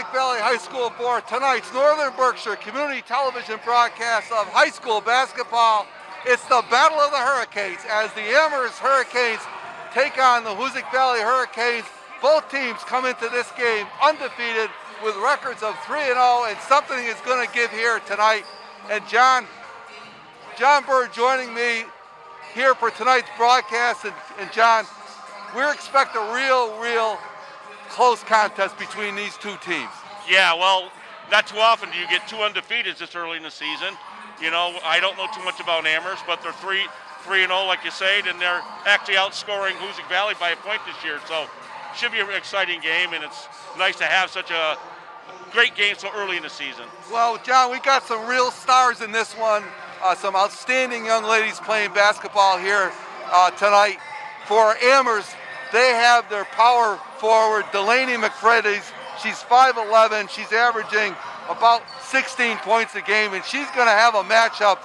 Hoosic Valley High School for tonight's Northern Berkshire Community Television broadcast of high school basketball. It's the Battle of the Hurricanes as the Amherst Hurricanes take on the Hoosic Valley Hurricanes. Both teams come into this game undefeated with records of 3-0, and something is going to give here tonight. And John Bird joining me here for tonight's broadcast. And John, we expect a real close contest between these two teams. Yeah, well, not too often do you get two undefeateds this early in the season. You know, I don't know too much about Amherst, but they're 3-0, like you said, and they're actually outscoring Hoosic Valley by a point this year. So it should be an exciting game, and it's nice to have such a great game so early in the season. Well, John, we got some real stars in this one. Some outstanding young ladies playing basketball here tonight. For Amherst, they have their power forward, Delaney McGrath. She's 5'11". She's averaging about 16 points a game, and she's going to have a matchup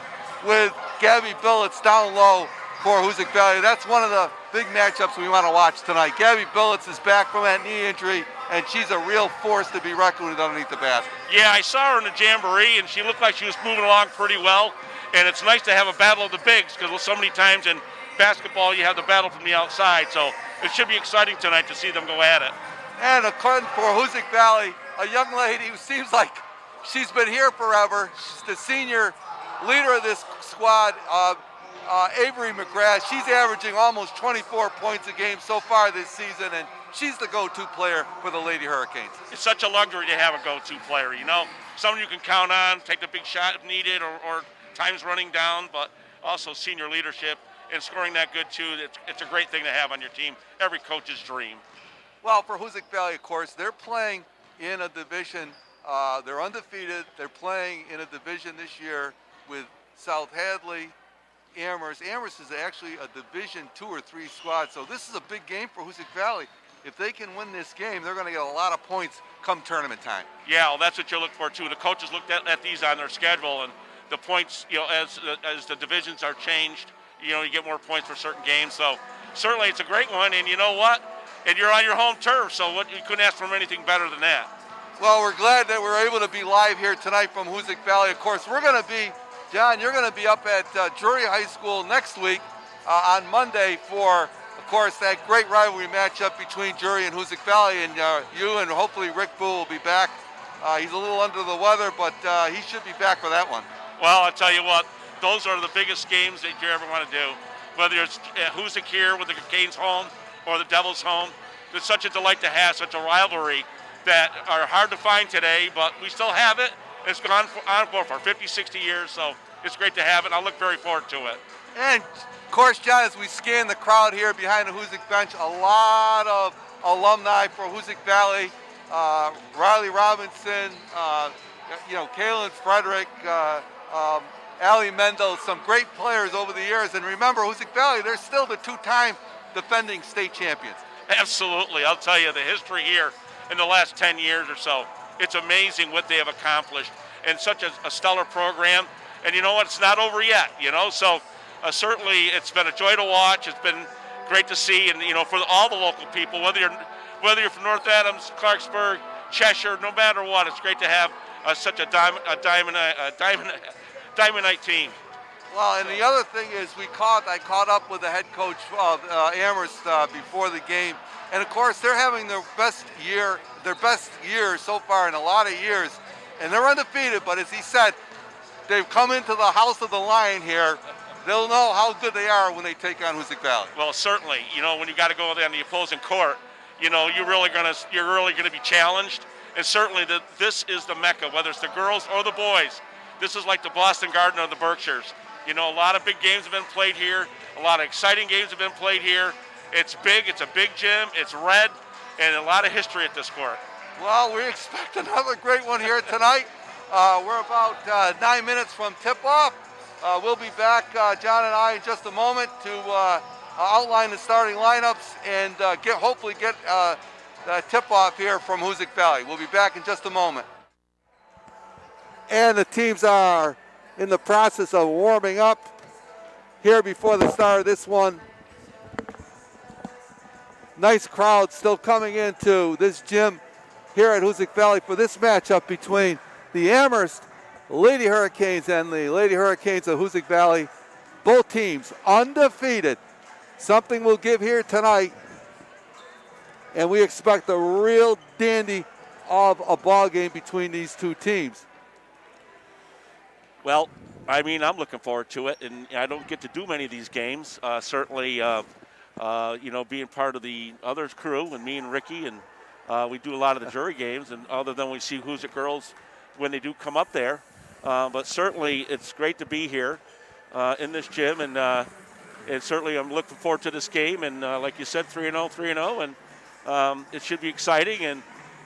with Gabby Billets down low for Hoosic Valley. That's one of the big matchups we want to watch tonight. Gabby Billets is back from that knee injury, and she's a real force to be reckoned with underneath the basket. Yeah, I saw her in the jamboree, and she looked like she was moving along pretty well. And it's nice to have a battle of the bigs, because so many times in basketball you have the battle from the outside. So it should be exciting tonight to see them go at it. And according for Hoosic Valley, a young lady who seems like she's been here forever. She's the senior leader of this squad, Avery Mcgrath. She's averaging almost 24 points a game so far this season, and she's the go-to player for the Lady Hurricanes. It's such a luxury to have a go-to player, you know. Someone you can count on, take the big shot if needed, or time's running down, but also senior leadership and scoring that good too. It's a great thing to have on your team. Every coach's dream. Well, for Hoosic Valley, of course, they're playing in a division. They're undefeated. They're playing in a division this year with South Hadley, Amherst. Amherst is actually a Division 2 or 3 squad, so this is a big game for Hoosic Valley. If they can win this game, they're going to get a lot of points come tournament time. Yeah, well, that's what you look for too. The coaches looked at these on their schedule, and the points, you know, as the divisions are changed, you know, you get more points for certain games. So certainly it's a great one, and you know what? And you're on your home turf, so you couldn't ask for anything better than that. Well, we're glad that we're able to be live here tonight from Hoosic Valley. Of course, we're going to be, John, you're going to be up at Drury High School next week on Monday for, of course, that great rivalry matchup between Drury and Hoosic Valley, and you and hopefully Rick Boo will be back. He's a little under the weather, but he should be back for that one. Well, I'll tell you what, those are the biggest games that you ever want to do. Whether it's Hoosac here with the Canes home or the Devils home, it's such a delight to have such a rivalry that are hard to find today, but we still have it. It's gone on for 50, 60 years, so it's great to have it. I look very forward to it. And, of course, John, as we scan the crowd here behind the Hoosac bench, a lot of alumni for Hoosac Valley. Riley Robinson, Kaylin Frederick, Allie Mendel, some great players over the years. And remember, Hoosic Valley, they're still the 2-time defending state champions. Absolutely. I'll tell you, the history here in the last 10 years or so, it's amazing what they have accomplished in such a stellar program. And you know what? It's not over yet, you know. So certainly it's been a joy to watch. It's been great to see. And, you know, for all the local people, whether you're from North Adams, Clarksburg, Cheshire, no matter what, it's great to have such a Diamondite team. Well, and the other thing is I caught up with the head coach of Amherst before the game, and of course they're having their best year so far in a lot of years, and they're undefeated. But as he said, they've come into the house of the Lion here. They'll know how good they are when they take on Hoosic Valley. Well, certainly, you know, when you got to go on the opposing court, you know, you're really gonna be challenged, and certainly this is the Mecca, whether it's the girls or the boys. This is like the Boston Garden of the Berkshires. You know, a lot of big games have been played here. A lot of exciting games have been played here. It's big. It's a big gym. It's red, and a lot of history at this court. Well, we expect another great one here tonight. We're about 9 minutes from tip-off. We'll be back, John and I, in just a moment to outline the starting lineups and hopefully get the tip-off here from Hoosic Valley. We'll be back in just a moment. And the teams are in the process of warming up here before the start of this one. Nice crowd still coming into this gym here at Hoosac Valley for this matchup between the Amherst Lady Hurricanes and the Lady Hurricanes of Hoosac Valley. Both teams undefeated. Something we'll give here tonight, and we expect a real dandy of a ball game between these two teams. Well, I mean, I'm looking forward to it, and I don't get to do many of these games. Certainly, being part of the other crew, and me and Ricky, and we do a lot of the jury games, and other than we see Hoosac girls when they do come up there. But certainly, it's great to be here in this gym, and certainly I'm looking forward to this game. And like you said, 3-0, and it should be exciting. And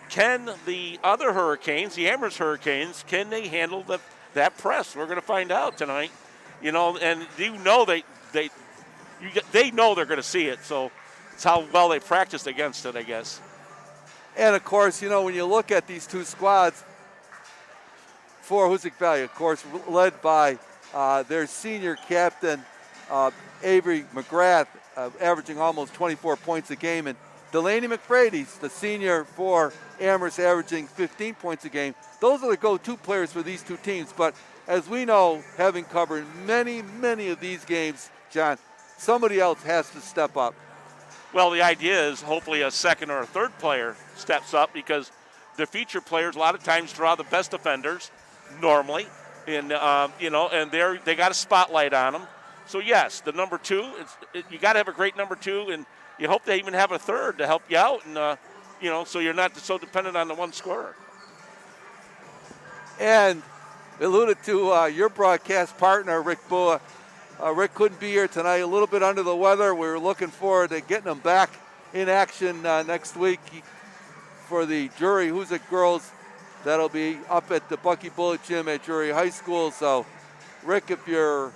can the other Hurricanes, the Amherst Hurricanes, can they handle that press? We're going to find out tonight. And they know they're going to see it. So it's how well they practiced against it, I guess. And of course, when you look at these two squads for Hoosac Valley, of course, led by their senior captain, Avery Mcgrath, averaging almost 24 points a game, and Delaney McFrady's the senior for Amherst, averaging 15 points a game. Those are the go-to players for these two teams. But as we know, having covered many, many of these games, John, somebody else has to step up. Well, the idea is hopefully a second or a third player steps up, because the feature players a lot of times draw the best defenders normally, and and they got a spotlight on them. So yes, the number two, you got to have a great number two, and you hope they even have a third to help you out, and so you're not so dependent on the one scorer. And alluded to your broadcast partner, Rick Boa. Rick couldn't be here tonight, a little bit under the weather. We were looking forward to getting him back in action next week for the Jury Hoosac girls. That'll be up at the Bucky Bullet Gym at Jury High School. So, Rick, if you're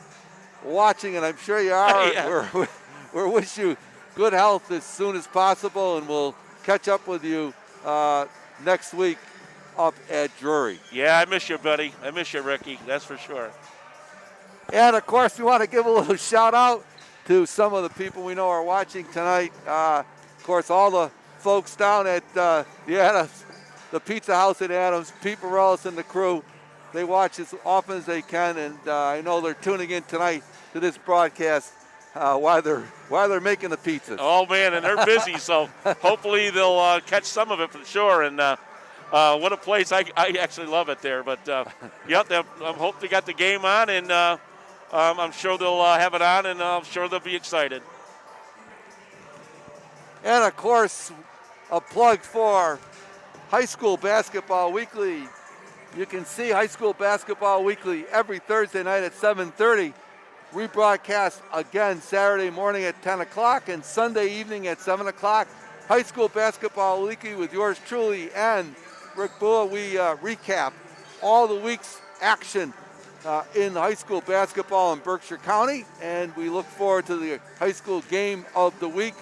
watching, and I'm sure you are, Yeah. we wish you good health as soon as possible, and we'll catch up with you next week up at Drury. Yeah, I miss you, buddy. I miss you, Ricky. That's for sure. And, of course, we want to give a little shout-out to some of the people we know are watching tonight. Of course, all the folks down at the Adams, the Pizza House at Adams, Pete Morellis and the crew. They watch as often as they can, and I know they're tuning in tonight to this broadcast while they're making the pizzas. Oh, man, and they're busy, so hopefully they'll catch some of it for sure. And what a place. I actually love it there. But, I hope they got the game on, and I'm sure they'll have it on, and I'm sure they'll be excited. And, of course, a plug for High School Basketball Weekly. You can see High School Basketball Weekly every Thursday night at 7:30. Rebroadcast again Saturday morning at 10 o'clock and Sunday evening at 7 o'clock. High School Basketball Weekly with yours truly and Rick Bulla. We recap all the week's action in high school basketball in Berkshire County, and we look forward to the high school game of the week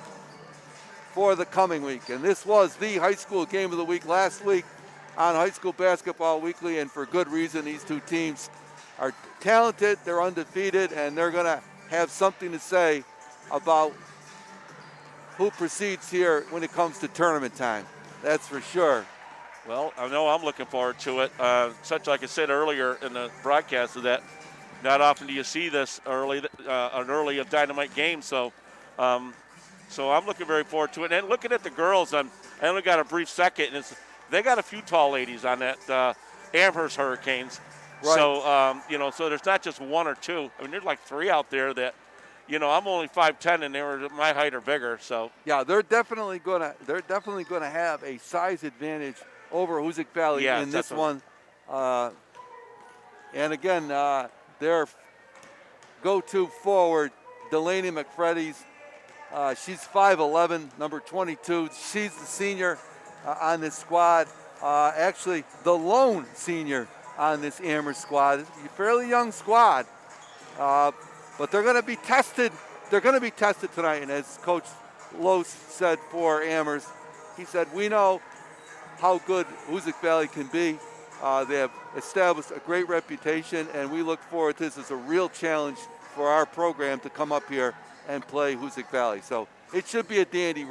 for the coming week. And this was the high school game of the week last week on High School Basketball Weekly, and for good reason. These two teams are talented, they're undefeated, and they're going to have something to say about who proceeds here when it comes to tournament time. That's for sure. Well, I know I'm looking forward to it. Such like I said earlier in the broadcast, is that not often do you see this early, an early Dynamite game. So I'm looking very forward to it. And looking at the girls, I only got a brief second, and they got a few tall ladies on that Amherst Hurricanes. Right. So so there's not just one or two. I mean, there's like three out there that, I'm only 5'10", and they were my height or bigger. So yeah, they're definitely gonna have a size advantage over Hoosac Valley in this one. And again, their go-to forward, Delaney McFrady's. She's 5'11", number 22. She's the senior on this squad. Actually, the lone senior on this Amherst squad. It's a fairly young squad, but they're going to be tested. They're going to be tested tonight. And as Coach Lose said for Amherst, he said, we know how good Hoosac Valley can be. They have established a great reputation, and we look forward to this as a real challenge for our program to come up here and play Hoosac Valley. So it should be a dandy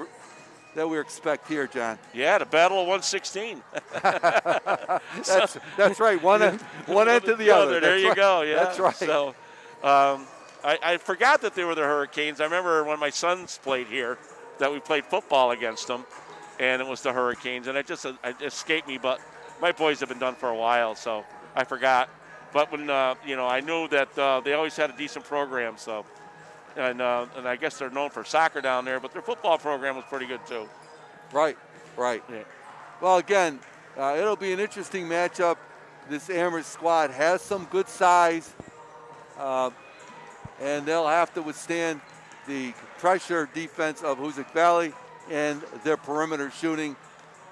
that we expect here, John. Yeah, the Battle of 116. That's right. One end to the other. There you go. Yeah, that's right. So I forgot that they were the Hurricanes. I remember when my sons played here that we played football against them, and it was the Hurricanes, and it escaped me. But my boys have been done for a while, so I forgot. But when I knew that they always had a decent program, so. And I guess they're known for soccer down there, but their football program was pretty good too. Right. Yeah. Well, again, it'll be an interesting matchup. This Amherst squad has some good size, and they'll have to withstand the pressure defense of Hoosac Valley and their perimeter shooting.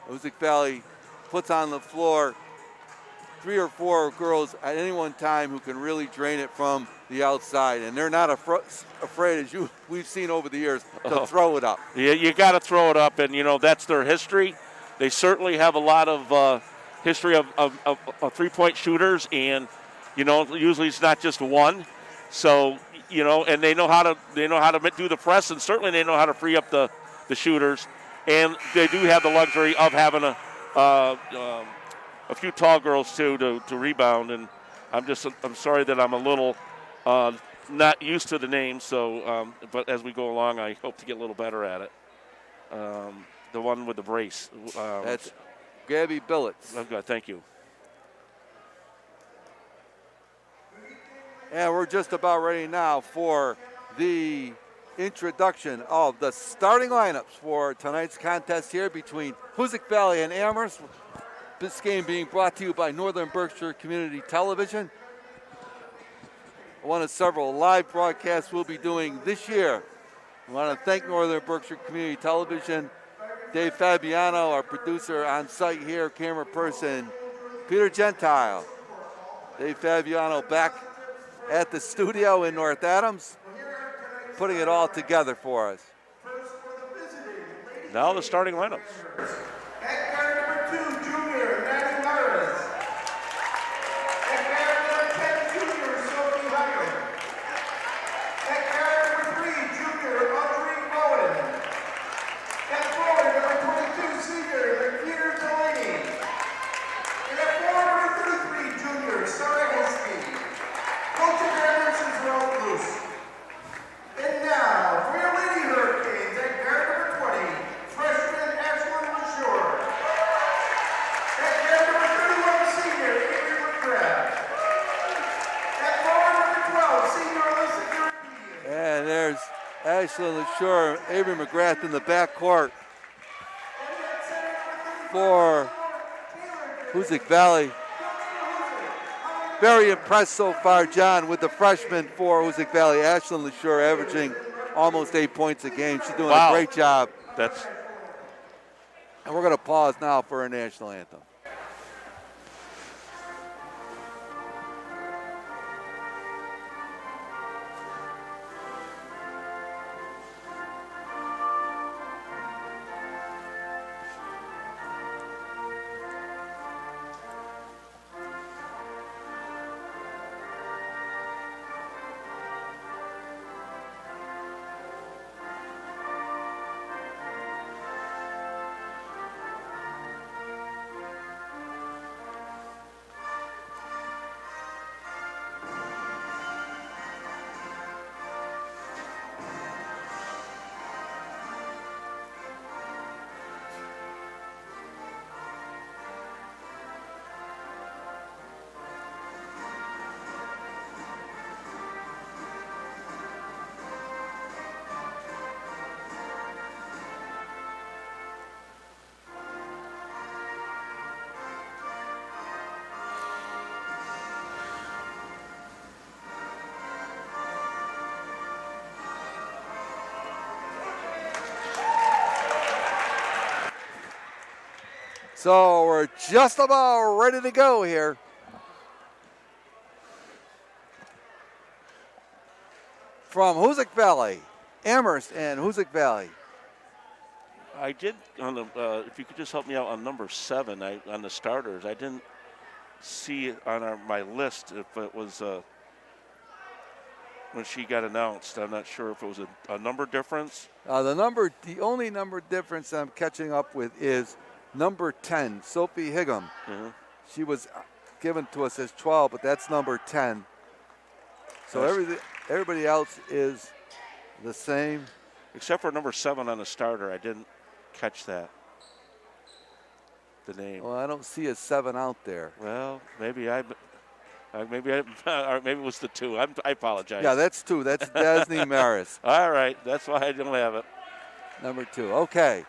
Hoosac Valley puts on the floor 3 or 4 girls at any one time who can really drain it from the outside, and they're not afraid, as we've seen over the years, to throw it up. Yeah, you got to throw it up, and that's their history. They certainly have a lot of history of three-point shooters, and usually it's not just one. So and they know how to do the press, and certainly they know how to free up the shooters, and they do have the luxury of having a few tall girls too to rebound, and I'm sorry that I'm a little not used to the name, so but as we go along, I hope to get a little better at it. The one with the brace. That's Gabby Billets. Okay, thank you. And we're just about ready now for the introduction of the starting lineups for tonight's contest here between Hoosac Valley and Amherst. This game being brought to you by Northern Berkshire Community Television. One of several live broadcasts we'll be doing this year. I want to thank Northern Berkshire Community Television, Dave Fabiano, our producer on site here, camera person, Peter Gentile. Dave Fabiano back at the studio in North Adams, putting it all together for us. Now the starting lineups. At guard number 2, junior, Maddie Morris. At guard number 10, junior, Sophie Hyman. At guard number 3, junior, Audrey Bowen. At forward, number 22, senior, Peter Delaney. And at forward, number 33, junior, Sarah Heskey. Coach of Amherst is Ralph Luce. And now, for your Lady Hurricanes, at guard number 20, freshman Alyssa Garveen. At guard number 31, senior Avery Mcgrath. At forward number 12, senior Alyssa Garveen. And there's Ashlyn LaSure, Avery Mcgrath in the backcourt for Hoosac Valley. Very impressed so far, John, with the freshman for Hoosac Valley, Ashlyn LaSure, averaging almost 8 points a game. She's doing a great job. And we're going to pause now for our national anthem. So we're just about ready to go here. From Hoosac Valley, Amherst and Hoosac Valley. I did on the. If you could just help me out on number 7, on the starters. I didn't see it on my list if it was when she got announced. I'm not sure if it was a number difference. The only number difference I'm catching up with is number 10, Sophie Higham. Mm-hmm. She was given to us as 12, but that's number 10. So everybody else is the same. Except for number 7 on the starter. I didn't catch that. The name. Well, I don't see a 7 out there. Well, maybe or maybe it was the 2. I apologize. Yeah, that's 2. That's Dasney Maris. All right, that's why I don't have it. Number 2. Okay.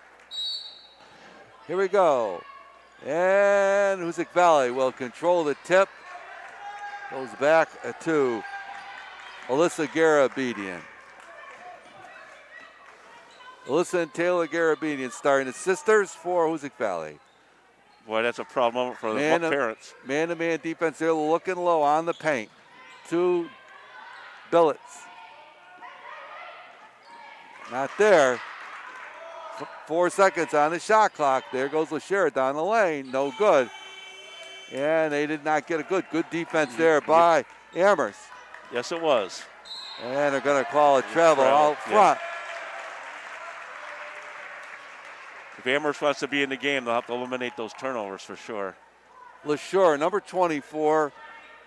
Here we go. And Hoosac Valley will control the tip. Goes back to Alyssa Garveen. Alyssa and Taylor Garveen starting the sisters for Hoosac Valley. Boy, that's a proud moment for the parents. Man-to-man defense. They're looking low on the paint. 2 billets. Not there. 4 seconds on the shot clock. There goes LaShare down the lane. No good. And they did not get a good defense there by Amherst. Yes, it was. And they're going to call a travel out front. Yeah. If Amherst wants to be in the game, they'll have to eliminate those turnovers for sure. LaShare, number 24,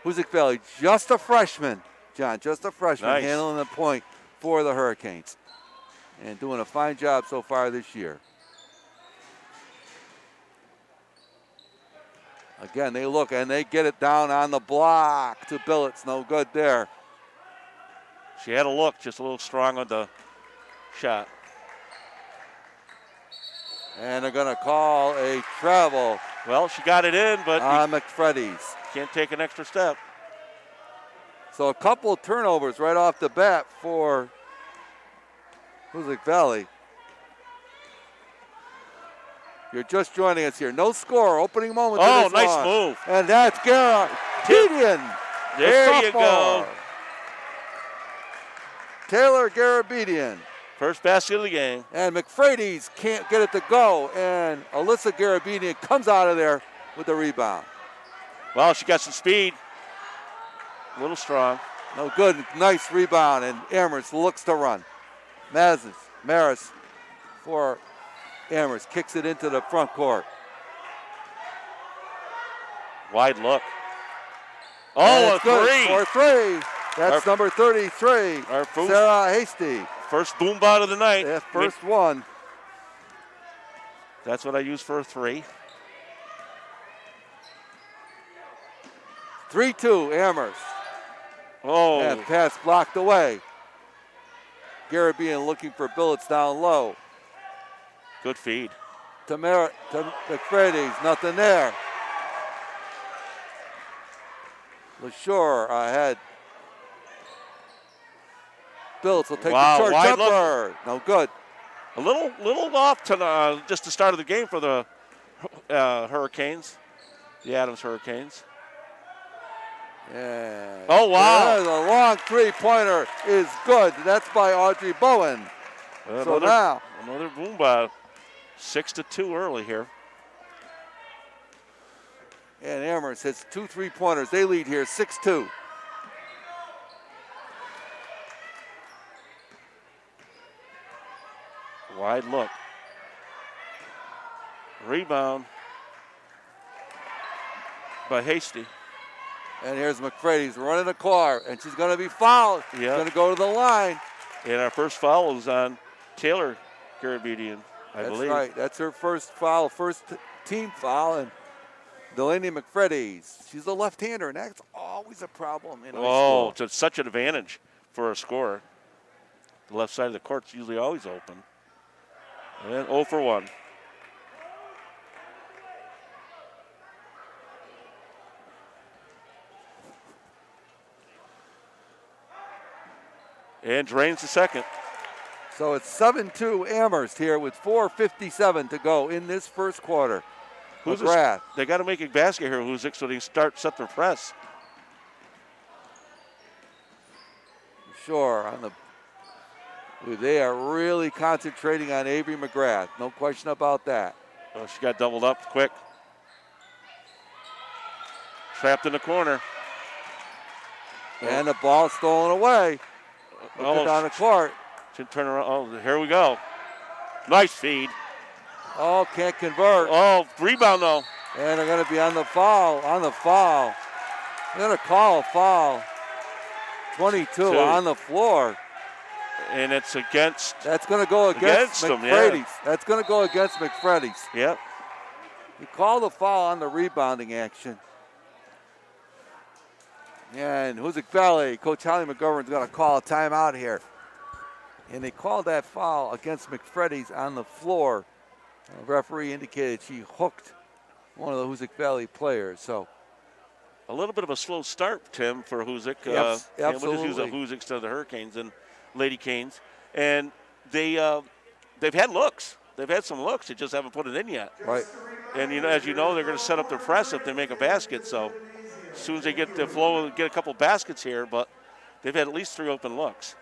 Hoosac Valley, just a freshman, John, just a freshman, nice. Handling the point for the Hurricanes. And doing a fine job so far this year. Again, they look and they get it down on the block to Billets. No good there. She had a look, just a little strong on the shot. And they're going to call a travel. Well, she got it in, but on McFreddy's. Can't take an extra step. So a couple of turnovers right off the bat for Hoosac Valley. You're just joining us here. No score. Opening moment. Oh, nice move. And that's Garabedian. There you go. Taylor Garabedian. First basket of the game. And McFreddy's can't get it to go. And Alyssa Garabedian comes out of there with the rebound. Well, she got some speed. A little strong. No good. Nice rebound. And Amherst looks to run. Maris for Amherst kicks it into the front court. Wide look. Oh, a three. For 3. That's number 33, Sarah Hasty. First boom bot of the night. Yeah, first one. That's what I use for a 3. 3-2, Amherst. Oh. And pass blocked away. Garabedian looking for Billets down low. Good feed. To McFreddy's, nothing there. LaShore ahead. Billets will take the short jumper. No good. A little off to just the start of the game for the Hurricanes, the Adams Hurricanes. Yeah. Oh, wow. The long three-pointer is good. That's by Audrey Bowen. So now. Another boom by 6-2 early here. And Amherst hits 2 3-pointers. They lead here 6-2. Wide look. Rebound by Hasty. And here's McFreddy's running a car, and she's going to be fouled. She's going to go to the line. And our first foul was on Taylor Garabedian, I believe. That's right. That's her first foul, first team foul. And Delaney McFreddy's, she's a left-hander, and that's always a problem in high school. It's such an advantage for a scorer. The left side of the court's usually always open. And 0 for 1. And drains the second. So it's 7-2 Amherst here with 4:57 to go in this first quarter. McGrath. They got to make a basket here, Hoosac, so they can set their press. Sure, they are really concentrating on Avery Mcgrath. No question about that. Oh, she got doubled up quick. Trapped in the corner. And the ball stolen away. Looking down the court. Should turn around. Oh, here we go. Nice feed. Oh, can't convert. Oh, rebound though. And they're going to be on the foul. They're going to call a foul. 22 on the floor. And it's against. That's going to go against them, McFreddy's. yeah. That's going to go against McFreddy's. Yep. He called the foul on the rebounding action. And Hoosac Valley, Coach Holly McGovern's going to call a timeout here. And they called that foul against McFreddy's on the floor. The referee indicated she hooked one of the Hoosac Valley players. So a little bit of a slow start, Tim, for Hoosac. Yes, absolutely. We'll just use the Hoosac instead of the Hurricanes and Lady Canes. And they've had looks. They've had some looks. They just haven't put it in yet. Right. And as you know, they're going to set up their press if they make a basket. So as soon as they get the flow, get a couple baskets here, but they've had at least 3 open looks.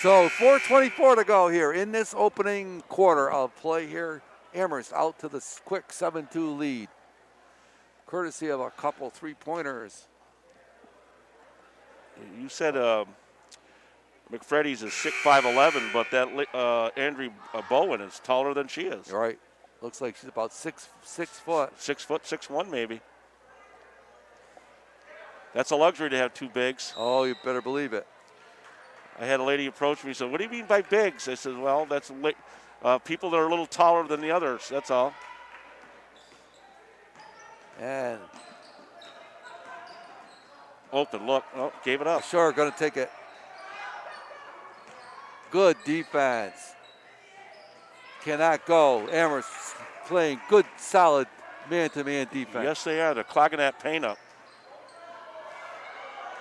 So 4:24 to go here in this opening quarter of play here. Amherst out to the quick 7-2 lead, courtesy of a couple 3-pointers. You said McFreddy's is 5'11", but that Audrey Bowen is taller than she is. Right. Looks like she's about 6 foot. 6'1" maybe. That's a luxury to have 2 bigs. Oh, you better believe it. I had a lady approach me and said, "What do you mean by bigs?" I said, "Well, that's people that are a little taller than the others, that's all." And open look. Oh, gave it up. Sure, going to take it. Good defense. Cannot go. Amherst playing good, solid man-to-man defense. Yes, they are. They're clogging that paint up.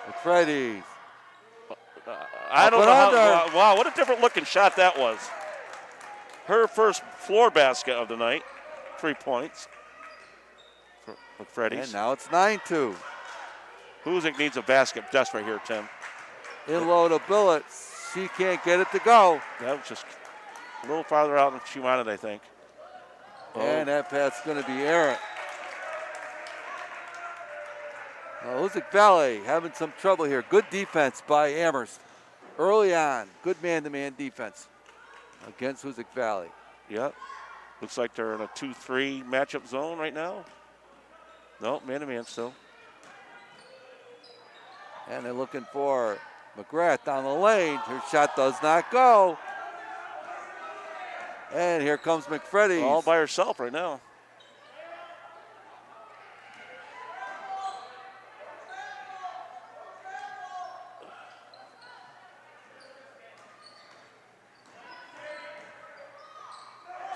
McFreddy's. I don't know how. Wow, what a different looking shot that was. Her first floor basket of the night. 3 points for McFreddy's. And now it's 9-2. Hoosac needs a basket desperate here, Tim. In low to Billets. She can't get it to go. That was just a little farther out than she wanted, I think. And that pass is going to be errant. Hoosac Valley having some trouble here. Good defense by Amherst. Early on, good man-to-man defense against Hoosac Valley. Yep. Looks like they're in a 2-3 matchup zone right now. No, man-to-man still. And they're looking for McGrath down the lane. Her shot does not go. And here comes McFreddy. All by herself right now.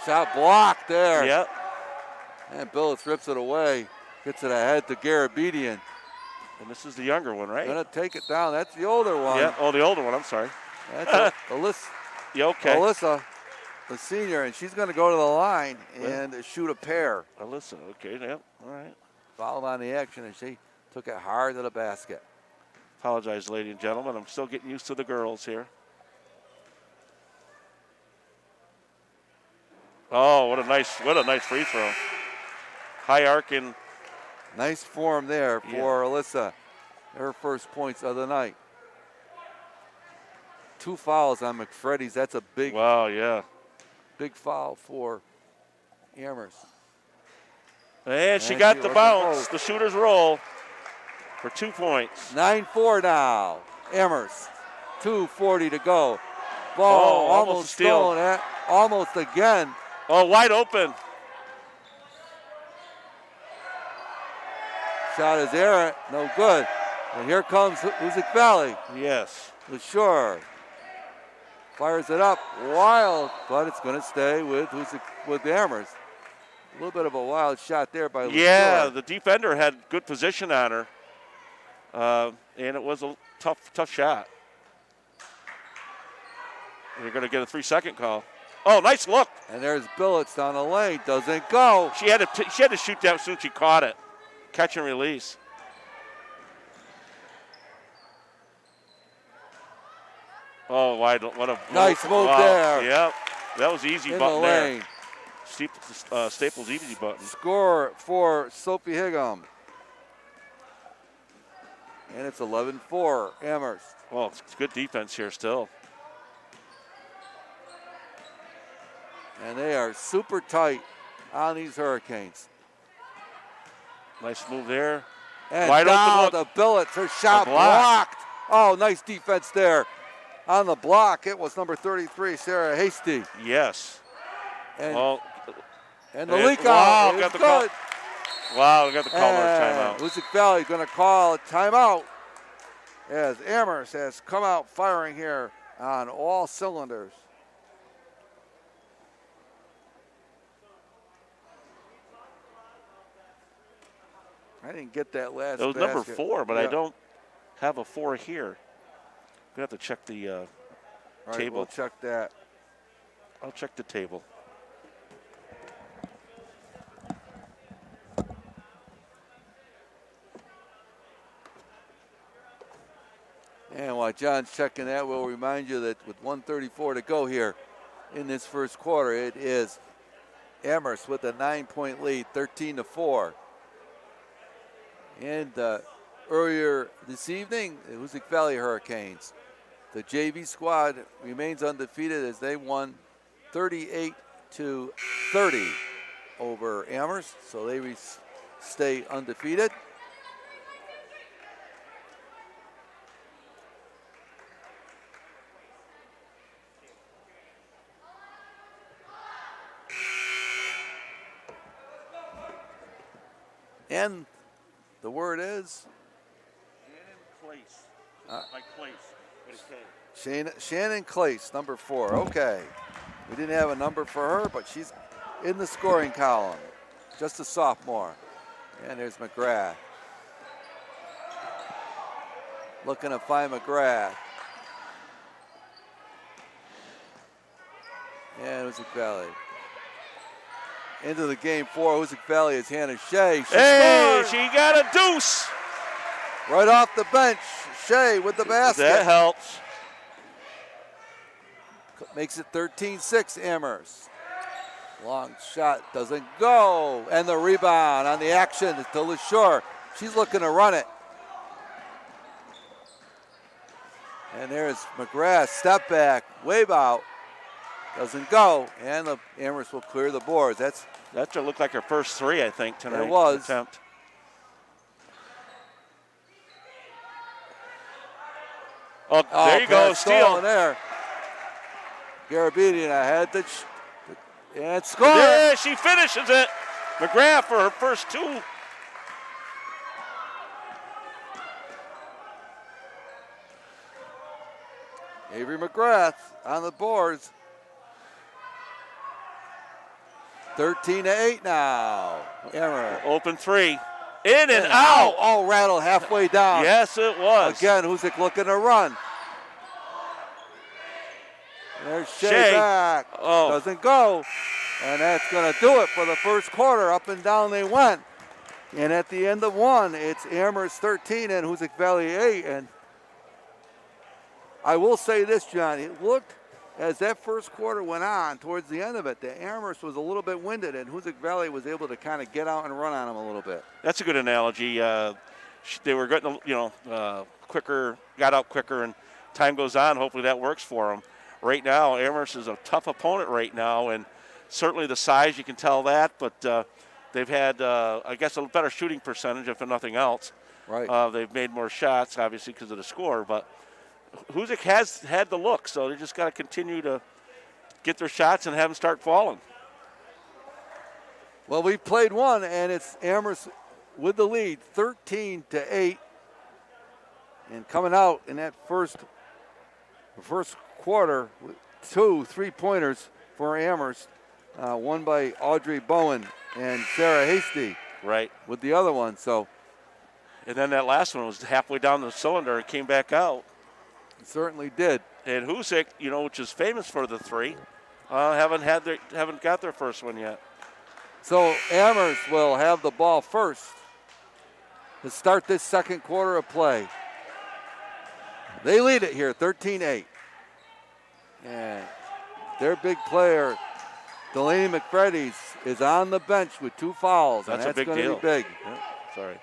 Shot blocked there. Yep. And Billets rips it away. Gets it ahead to Garabedian. And this is the younger one, right? Gonna take it down. That's the older one. Yeah, oh, the older one, I'm sorry. That's Alyssa. Yeah, okay. Alyssa, the senior, and she's gonna go to the line and shoot a pair. Alyssa, okay, yep, all right. Fouled on the action, and she took it hard to the basket. Apologize, ladies and gentlemen. I'm still getting used to the girls here. Oh, what a nice free throw. High arcing. Nice form there for Alyssa. Her first points of the night. 2 fouls on McFreddy's. That's a big, big foul for Amherst. And she got the bounce. The shooter's roll for 2 points. 9-4 now. Amherst. 2:40 to go. Ball almost stolen at almost again. Oh, wide open. Shot is errant, no good. And here comes Hoosac Valley. Yes. LaSure fires it up, wild, but it's going to stay with Amherst. A little bit of a wild shot there by LaSure. Yeah, the defender had good position on her, and it was a tough shot. You're going to get a 3-second call. Oh, nice look. And there's Billets down the lane, doesn't go. She had to shoot that as soon as she caught it. Catch and release. Oh, wide! What a Nice move wow. there. Yep, that was easy in button the there. lane. Staples easy button. Score for Sophie Higham. And it's 11-4, Amherst. Well, it's good defense here still. And they are super tight on these Hurricanes. Nice move there. And Wide down open to Billets. Her shot block. blocked. Oh, nice defense there. On the block, it was number 33, Sarah Hasty. Yes. And, Well, and the and- leak wow, out is got the call. good. Wow, we got the call on And timeout. Hoosac Valley going to call a timeout as Amherst has come out firing here on all cylinders. I didn't get that last That was number basket. 4, but I Yeah. don't have a 4 here. We have to check the All right, table. we'll check that. I'll check the table. And while John's checking that, we'll remind you that with 1:34 to go here in this first quarter, it is Amherst with a 9-point lead, 13-4. And earlier this evening, the Hoosac Valley Hurricanes, the JV squad remains undefeated as they won 38-30 over Amherst, so they stay undefeated. And the word is Shannon Clace, number 4. Okay. We didn't have a number for her, but she's in the scoring column. Just a sophomore. And there's McGrath. Looking to find McGrath. And Hoosac Valley. Into the game for Hoosac Valley is Hannah Shea. Hey, Scored! she got a deuce. Right off the bench, Shea with the basket. That helps. Makes it 13-6 Amherst. Long shot doesn't go. And the rebound on the action to LaShore. She's looking to run it. And there's McGrath, step back, wave out. Doesn't go, and the Amherst will clear the boards. That looked like her first 3, I think, tonight. It was. Attempt. Oh, there you go, steal. There. Garabedian ahead to and score. Yeah, she finishes it. McGrath for her first 2. Avery Mcgrath on the boards. 13-8 now. Amherst. Open 3. In and out. Oh, rattled halfway down. Yes, it was. Again, Hoosac looking to run. There's Shea Shea. back. Oh. Doesn't go. And that's going to do it for the first quarter. Up and down they went. And at the end of 1, it's Amherst 13 and Hoosac Valley 8. And I will say this, John. It looked, as that first quarter went on, towards the end of it, the Amherst was a little bit winded, and Hoosac Valley was able to kind of get out and run on them a little bit. That's a good analogy. They were getting, quicker, got out quicker, and time goes on. Hopefully that works for them. Right now, Amherst is a tough opponent right now, and certainly the size, you can tell that, but they've had, I guess, a better shooting percentage, if nothing else. Right. They've made more shots, obviously, because of the score, but Hoosac has had the look, so they just got to continue to get their shots and have them start falling. Well, we've played 1, and it's Amherst with the lead, 13-8. And coming out in that first quarter, 2 3-pointers for Amherst, one by Audrey Bowen and Sarah Hasty. Right. With the other one, so. And then that last one was halfway down the cylinder and came back out. It certainly did. And Hoosac, which is famous for the 3, haven't got their first one yet. So Amherst will have the ball first to start this second quarter of play. They lead it here, 13-8. And their big player, Delaney McFreddy's, is on the bench with 2 fouls. That's and a big gonna deal. Be big. Yeah, sorry.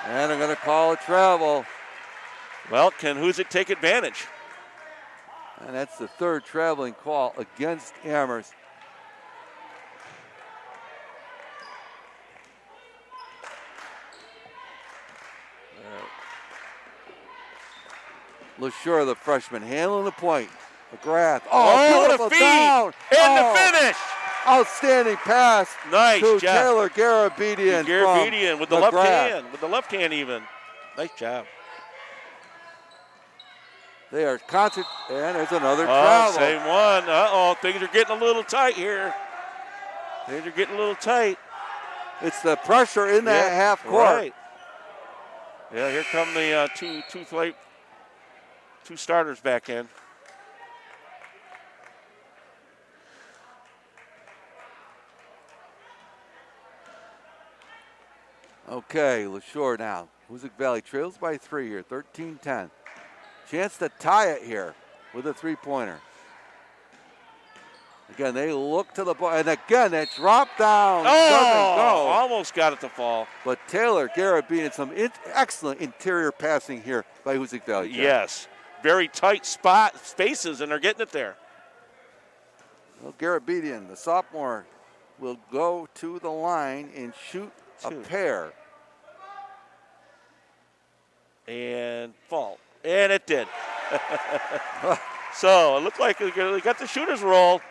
And they're going to call a travel. Well, can Hoosac take advantage? And that's the 3rd traveling call against Amherst. LaSure, the freshman, handling the point. McGrath. Oh, beautiful what a feed! down. And the finish! Outstanding pass Nice to job. Taylor Garabedian. Garabedian with the McGrath. left hand. With the left hand even. Nice job. They are constant, and there's another travel. Same one. Uh-oh, things are getting a little tight here. Things are getting a little tight. It's the pressure in that half court. Right. Yeah, here come the two starters back in. Okay, LaSure now. Hoosac Valley trails by 3 here, 13-10. Chance to tie it here with a 3-pointer. Again, they look to the ball, and again, that drop down doesn't go. Almost got it to fall. But Taylor Garabedian, some excellent interior passing here by Hoosac Valley. Yes, very tight spaces, and they're getting it there. Well, Garabedian, the sophomore, will go to the line and shoot a pair. And fall. And it did. So it looked like we got the shooter's roll.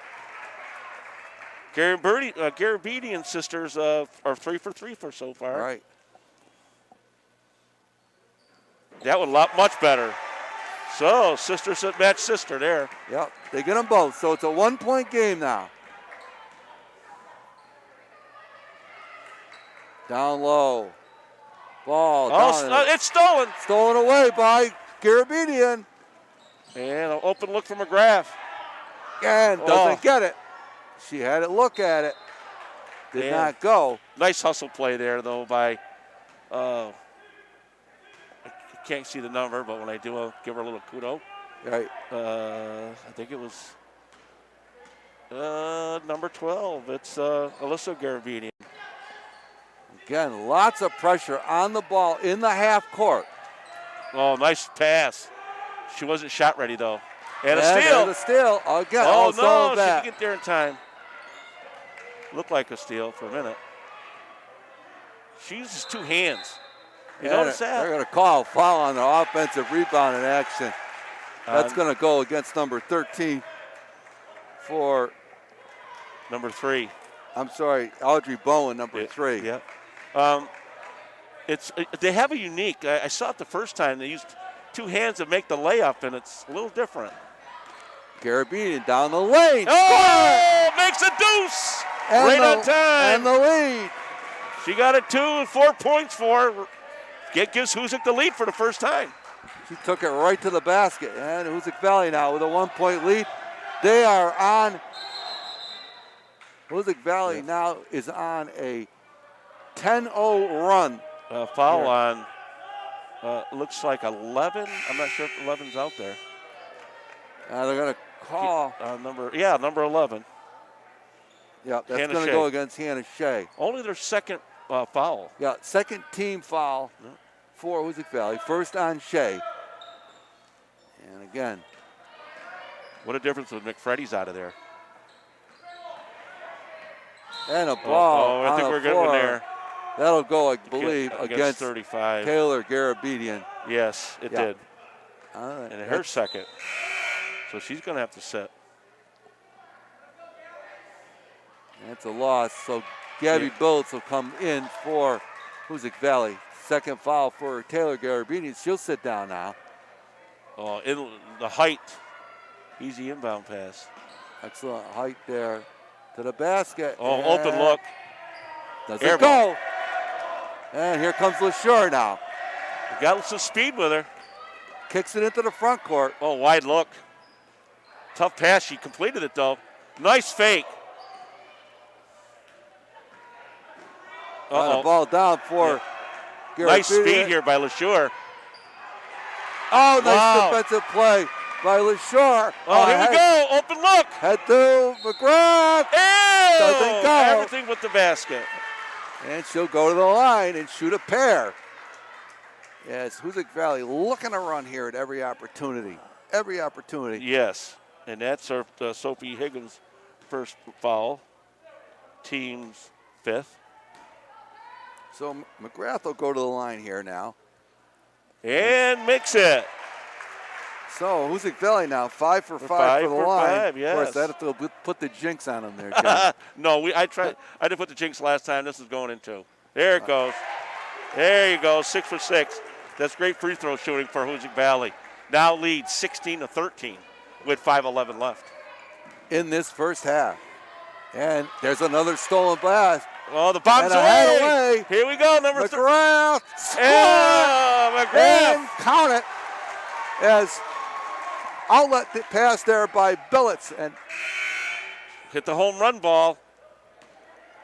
Garabedian sisters are 3 for 3 so far. Right. That one much better. So sister match sister there. Yep, they get them both. So it's a 1-point game now. Down low. Ball. It's stolen. Stolen away by Garabedian. And an open look for McGrath. And doesn't get it. She had it look at it. Did not go. Nice hustle play there, though, by, I can't see the number, but when I do, I'll give her a little kudo. Right. I think it was number 12. It's Alyssa Garveen. Again, lots of pressure on the ball in the half court. Oh, nice pass. She wasn't shot ready, though. And a steal. And a steal. Again, no, she that. didn't get there in time. Looked like a steal for a minute. She uses 2 hands. You notice that? They're going to call a foul on the offensive rebound in action. That's going to go against number 13 for number 3. I'm sorry, Audrey Bowen, number 3. Yeah. They have a unique. I saw it the first time. They used 2 hands to make the layup, and it's a little different. Garabedian down the lane. Oh, makes a deuce. Right on time. And the lead. She got it 2 and 4 points for her. Gives Hoosac the lead for the first time. She took it right to the basket. And Hoosac Valley now with a 1-point lead. They are on. Hoosac Valley now is on a 10-0 run. Foul here on, looks like 11. I'm not sure if 11's out there. They're going to call. Number 11. Yeah, that's going to go against Hannah Shea. Only their second foul. Yeah, second team foul for Hoosac Valley. First on Shea. And again. What a difference with McFreddy's out of there. And a ball. I think we're good there. That'll go, I believe, against 35. Taylor Garabedian. Yes, it did. All right. And her second. So she's going to have to set. That's a loss. So Gabby Billets will come in for Hoosac Valley. Second foul for Taylor Garabedian. She'll sit down now. Oh, in the height. Easy inbound pass. Excellent height there to the basket. Oh, open look. Doesn't go. And here comes LaSure now. Got some speed with her. Kicks it into the front court. Oh, wide look. Tough pass. She completed it, though. Nice fake. The ball down for Garabedian. Nice speed here by LaSure. Oh, nice Wow. defensive play by LaShore. Oh, here we go. Open look. Head to McGrath. Ew! Doesn't go. Everything but the basket. And she'll go to the line and shoot a pair. Yes, Hoosac Valley looking to run here at every opportunity. Every opportunity. Yes, and that's our Sophie Higgins' first foul. Team's 5th. So McGrath will go to the line here now. And mix it. So Hoosac Valley now 5 for 5 5 for the for line. 5, yes. Of course, that have to put the jinx on them there, John. No, I tried. I didn't put the jinx last time. This is going in 2. There it goes. There you go, 6 for 6. That's great free throw shooting for Hoosac Valley. Now leads 16-13 with 5:11 left. In this first half. And there's another stolen blast. Oh, the bomb's And a head away. Here we go, number 3. McGrath score! Yeah, McGrath. And count it as outlet pass there by Billets. Hit the home run ball.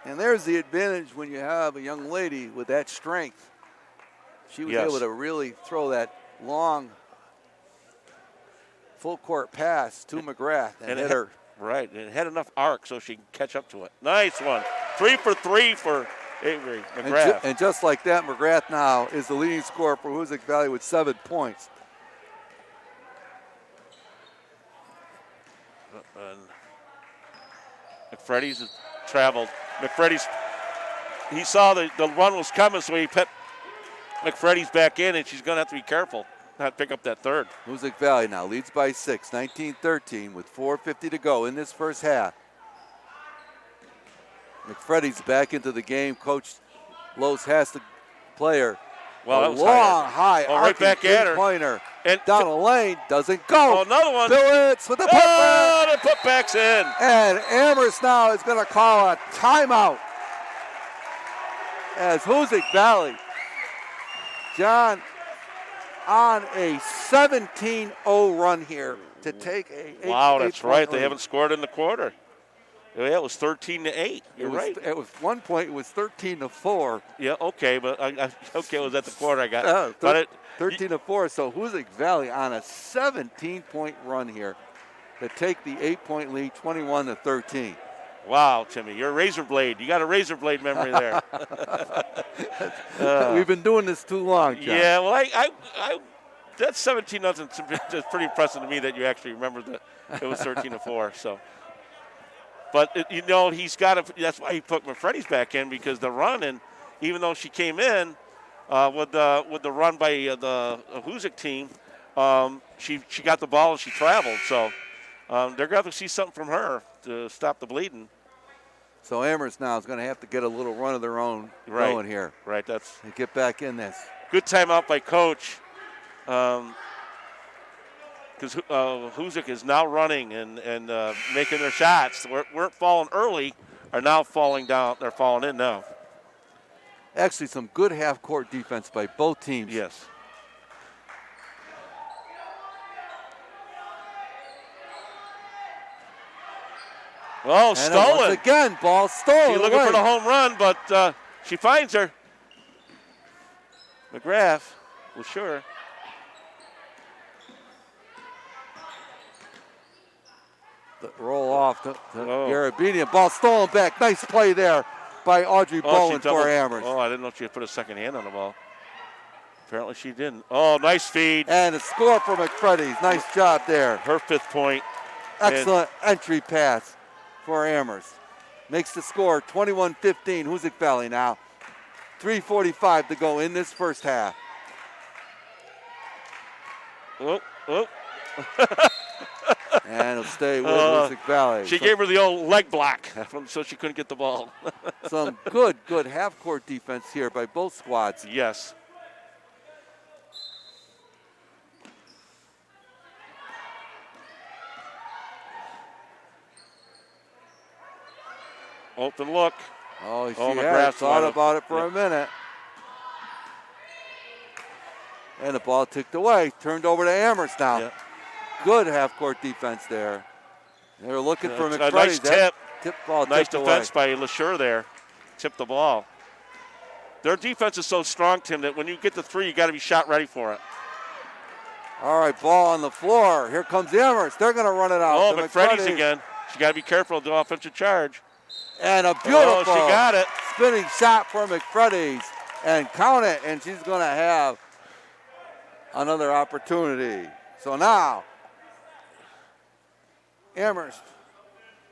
And there's the advantage when you have a young lady with that strength. She was able to really throw that long full court pass to McGrath and hit her. Right, and it had enough arc so she can catch up to it. Nice one. 3 for 3 for Avery Mcgrath. And just like that, McGrath now is the leading scorer for Hoosac Valley with 7 points. And McFreddy's has traveled. McFreddy's, he saw the run was coming, so he put McFreddy's back in, and she's going to have to be careful not pick up that third. Hoosac Valley now leads by 6, 19-13 with 4:50 to go in this first half. McFreddy's back into the game. Coach Lowe's has the player. Well, that was long, high, right back at her. Pointer. And down the lane, doesn't go. Oh, another one. Billets with the putback. Oh, the putback's in. And Amherst now is going to call a timeout. As Hoosac Valley, John, on a 17-0 run here to take a Wow, that's right. They lead. haven't scored in the quarter. Yeah, it was 13-8. You're right. At one point, it was 13-4. Yeah, okay, but okay, it was at the quarter I got. 13-4. So Hoosac Valley on a 17-point run here to take the 8-point lead, 21-13. Wow, Timmy, you're a razor blade. You got a razor blade memory there. We've been doing this too long, John. Yeah, well, I that's 17-0. It's pretty impressive to me that you actually remember that it was 13-4. So, but he's got to. That's why he put McFreddy's back in, because the run, and even though she came in with the run by the Hoosac team, she got the ball and she traveled. So they're going to see something from her to stop the bleeding. So Amherst now is going to have to get a little run of their own going here. Right, that's and get back in this. Good timeout by Coach, because Hoosac is now running and making their shots. Weren't falling early, are now falling down. They're falling in now. Actually, some good half-court defense by both teams. Yes. Oh, stolen. Once again, ball stolen. She's looking for the home run, but she finds her. McGrath, well, sure. The roll off to Garabedian. Ball stolen back. Nice play there by Audrey Bowen for Amherst. Oh, I didn't know if she had put a second hand on the ball. Apparently she didn't. Oh, nice feed. And a score for McFreddy's. Nice job there. Her 5th point. Excellent entry pass for Amherst. Makes the score 21-15. Hoosac Valley now. 3:45 to go in this first half. Oh. And it'll stay with Hoosac Valley. She gave her the old leg block so she couldn't get the ball. Some good half-court defense here by both squads. Yes. Open look. Oh, she McGrath had thought about it for a minute. And the ball ticked away. Turned over to Amherst now. Yeah. Good half-court defense there. They were looking for McFreddy. A nice tip. Tip ball nice tipped defense away. by LaSure there. Tipped the ball. Their defense is so strong, Tim, that when you get the 3, you got to be shot ready for it. All right, ball on the floor. Here comes Amherst. They're going to run it out. Oh, to McFreddy's again. She got to be careful of the offensive charge. And a beautiful she got it. spinning shot for McFreddy's. And count it, and she's going to have another opportunity. So now, Amherst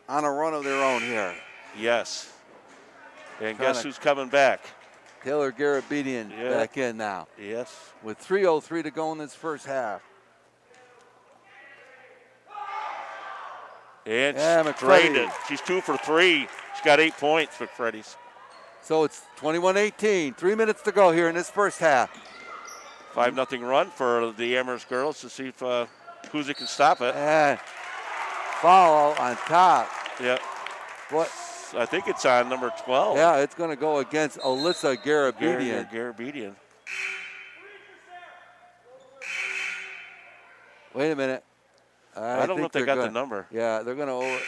on a run of their own here. Yes. And guess who's coming back? Taylor Garabedian back in now. Yes. With 3:03 to go in this first half. And McFreddy. She's 2 for 3. She's got 8 points, McFreddy's. So it's 21-18. 3 minutes to go here in this first half. 5-0 run for the Amherst girls to see if Hoosac can stop it. And foul on top. Yeah. What? I think it's on number 12. Yeah, it's going to go against Alyssa Garabedian. Garabedian. Wait a minute. I don't know if they got the number. Yeah, they're going to over.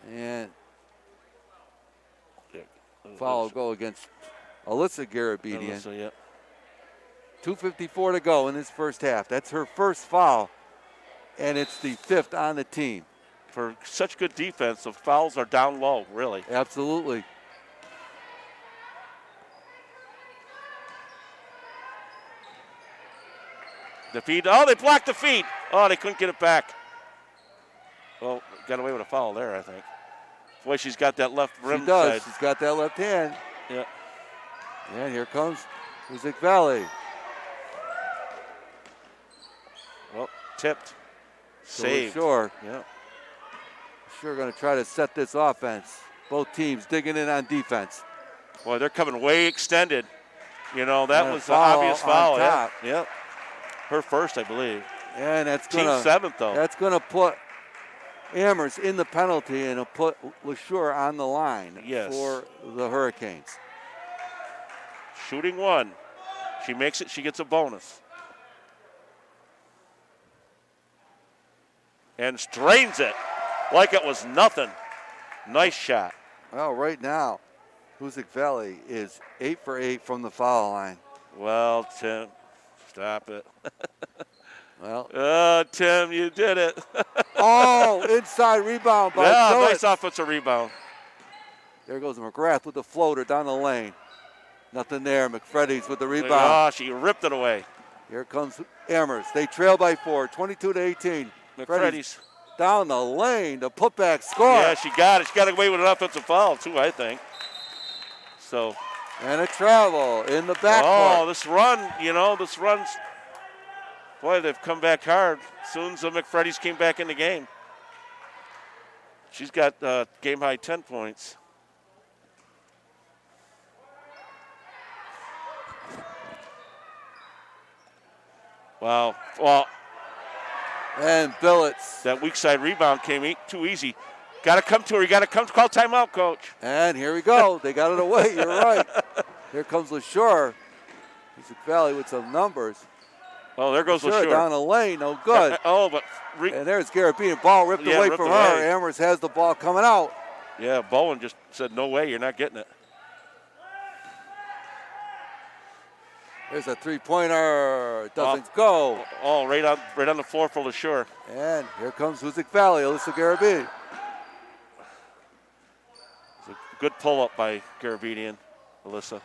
And foul will go against Alyssa Garabedian. Alyssa, yeah. 2:54 to go in this first half. That's her first foul, and it's the 5th on the team. For such good defense, the fouls are down low, really. Absolutely. The feed. Oh, they blocked the feed. Oh, they couldn't get it back. Well, got away with a foul there, I think. Boy, she's got that left rim She does. side. She's got that left hand. Yeah. And here comes Hoosac Valley. Well, tipped. Saved. Sure. Yeah. Sure going to try to set this offense. Both teams digging in on defense. Boy, they're coming way extended. You know, that And was a an obvious foul. on Yeah. top. Yeah. Her first, I believe. And that's Team going to 7th, though. That's going to put Amherst in the penalty, and it'll put LeSure on the line for the Hurricanes. Shooting 1. She makes it, she gets a bonus. And strains it like it was nothing. Nice shot. Well, right now, Hoosac Valley is 8 for 8 from the foul line. Well, Tim, stop it. Well, Tim, you did it. Oh, inside rebound by nice Phillips. offensive rebound. There goes McGrath with the floater down the lane. Nothing there. McFreddy's with the rebound. Oh, she ripped it away. Here comes Amherst. They trail by 4, 22-18. McFreddy's down the lane. The putback score. Yeah, she got it. She got away with an offensive foul, too, I think. So. And a travel in the backcourt. Oh, this run's. Boy, they've come back hard. As soon as the McFreddy's came back in the game. She's got game-high 10 points. Wow. Well, and Billets. That weak side rebound came too easy. Got to come to her. You got to come call timeout, coach. And here we go. They got it away. You're right. Here comes LeSure. Hoosac Valley with some numbers. Oh, there goes LeSure. Down the lane. No good. And there's Garabedian. Ball ripped away from her. Amherst has the ball coming out. Yeah, Bowen just said, no way, you're not getting it. There's a three-pointer. Doesn't go. Oh, right on the floor for LeSure. And here comes Hoosac Valley. Alyssa Garabedian. It's a good pull-up by Garabedian, Alyssa.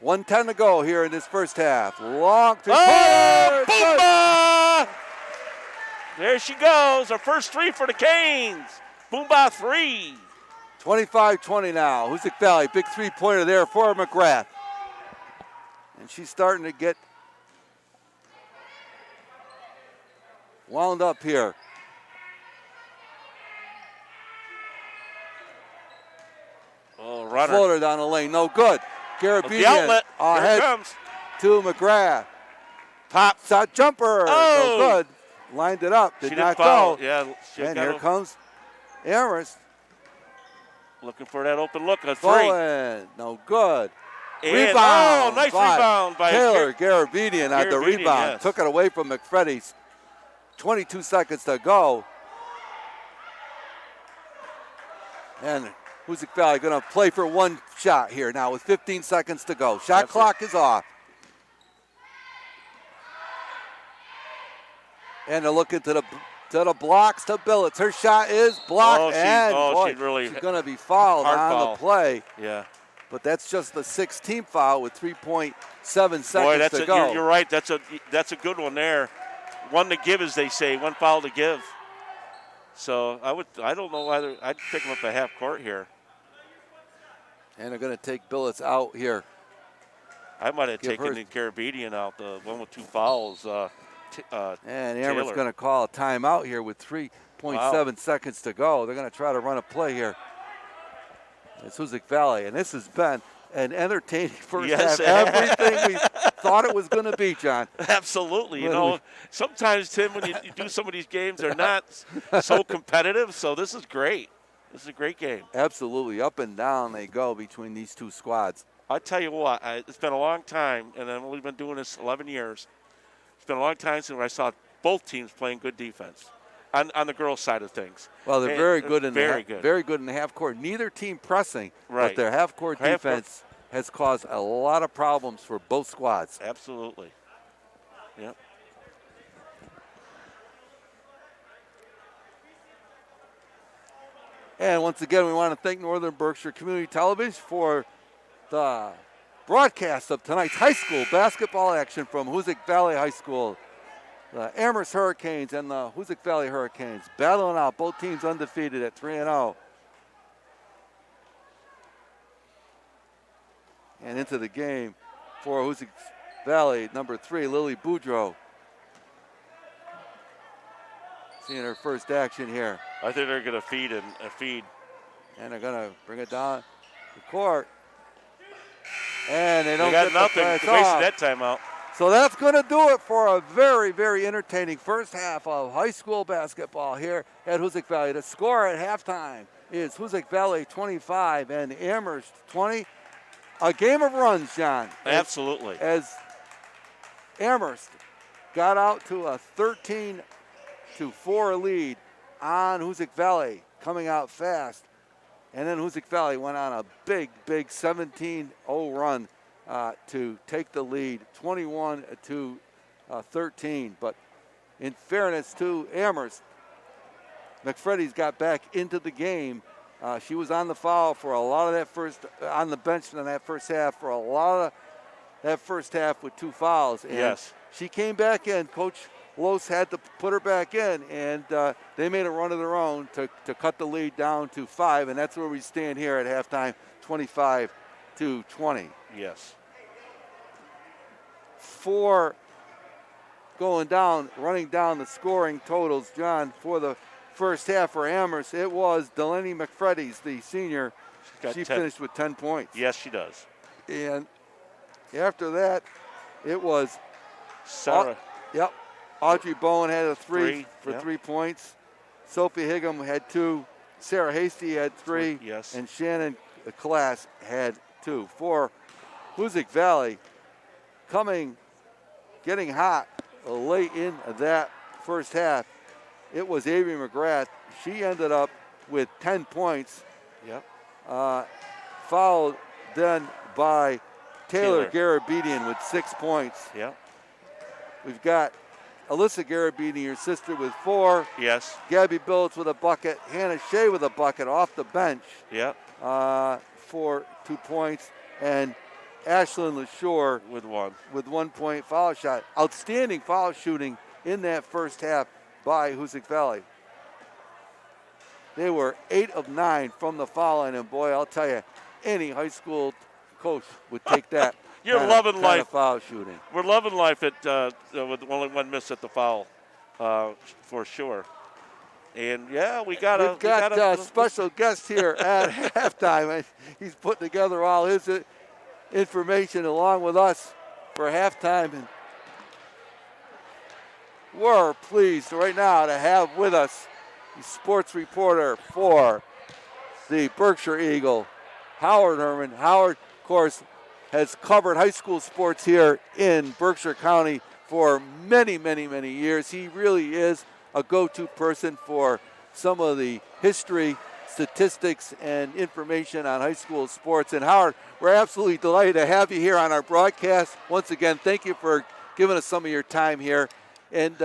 1:10 to go here in this first half. Long three-pointer. Boomba! There she goes. Her first three for the Canes. Boomba 3. 25-20 now. Hoosac Valley, big three-pointer there for McGrath. And she's starting to get wound up here. Oh, runner. Floater down the lane, no good. Garabedian the outlet. ahead Here it comes. to McGrath. Pop shot jumper, Oh. no good. Lined it up, did not foul. go. Yeah, and here comes Amherst. Looking for that open look. A three. Bowen, no good. And, Rebound. nice rebound by Taylor Garabedian at the Garabedian, rebound. yes. Took it away from McFreddy's. 22 seconds to go. And Hoosac Valley going to play for one shot here now with 15 seconds to go. Shot That's clock is off. And they're looking to the blocks to Billets. Her shot is blocked. She's going to be fouled on foul. the play. Yeah. But that's just the 16th foul with 3.7 seconds to go. You're right. That's a good one there. One to give, as they say. One foul to give. So I don't know whether I'd pick him up at half court here. And they're going to take Billets out here. I might have taken the Caribbean out, the one with 2 fouls. And Amherst going to call a timeout here with 3.7 seconds to go. They're going to try to run a play here. It's Hoosac Valley, and this has been an entertaining first half. Everything we thought it was going to be, John. Absolutely. You know, sometimes, Tim, when you do some of these games, they're not so competitive, so this is great. This is a great game. Absolutely. Up and down they go between these two squads. I tell you what, it's been a long time, and I've only been doing this 11 years. It's been a long time since I saw both teams playing good defense on the girls' side of things. Well, they're very good in the half court. Neither team pressing, right. But their half court defense has caused a lot of problems for both squads. Absolutely. Yep. And once again, we want to thank Northern Berkshire Community Television for the broadcast of tonight's high school basketball action from Hoosac Valley High School. The Amherst Hurricanes and the Hoosac Valley Hurricanes battling out, both teams undefeated at 3-0. And into the game for Hoosac Valley, number 3, Lily Boudreau. Seeing her first action here. I think they're going to feed. And they're going to bring it down the court. And they don't got get nothing. The Wasted that timeout. So that's going to do it for a very, very entertaining first half of high school basketball here at Hoosac Valley. The score at halftime is Hoosac Valley 25 and Amherst 20. A game of runs, John. Absolutely. As Amherst got out to a 13-4 lead on Hoosac Valley, coming out fast. And then Hoosac Valley went on a big 17-0 run to take the lead, 21-13. But in fairness to Amherst, McFreddy's got back into the game. She was on the foul for a lot of that on the bench in that first half for a lot of that first half with 2 fouls. And yes. She came back in. Coach Los had to put her back in, and they made a run of their own to cut the lead down to 5, and that's where we stand here at halftime, 25-20. Yes. For running down the scoring totals, John, for the first half for Amherst, it was Delaney McFreddy's, the senior. She finished with 10 points. Yes, she does. And after that, it was Sarah. Audrey Bowen had a 3 for 3 points. Sophie Higham had 2. Sarah Hasty had 3. Yes. And Shannon Class had 2. For Hoosac Valley, getting hot late in that first half, it was Avery Mcgrath. She ended up with 10 points. Yep. Followed then by Taylor Garabedian with 6 points. Yep. We've got Alyssa Garabeen, your sister, with 4. Yes. Gabby Billets with a bucket. Hannah Shea with a bucket off the bench. Yep. For 2 points. And Ashlyn LaShore with 1. With 1 point foul shot. Outstanding foul shooting in that first half by Hoosac Valley. They were 8 of 9 from the foul line, and boy, I'll tell you, any high school coach would take that. You're loving life. Of foul shooting. We're loving life with only 1 miss at the foul, for sure. And yeah, we've got a special guest here at halftime. He's putting together all his information along with us for halftime, and we're pleased right now to have with us the sports reporter for the Berkshire Eagle, Howard Herman. Howard, of course, has covered high school sports here in Berkshire County for many, many, many years. He really is a go-to person for some of the history, statistics and information on high school sports. And Howard, we're absolutely delighted to have you here on our broadcast. Once again, thank you for giving us some of your time here. And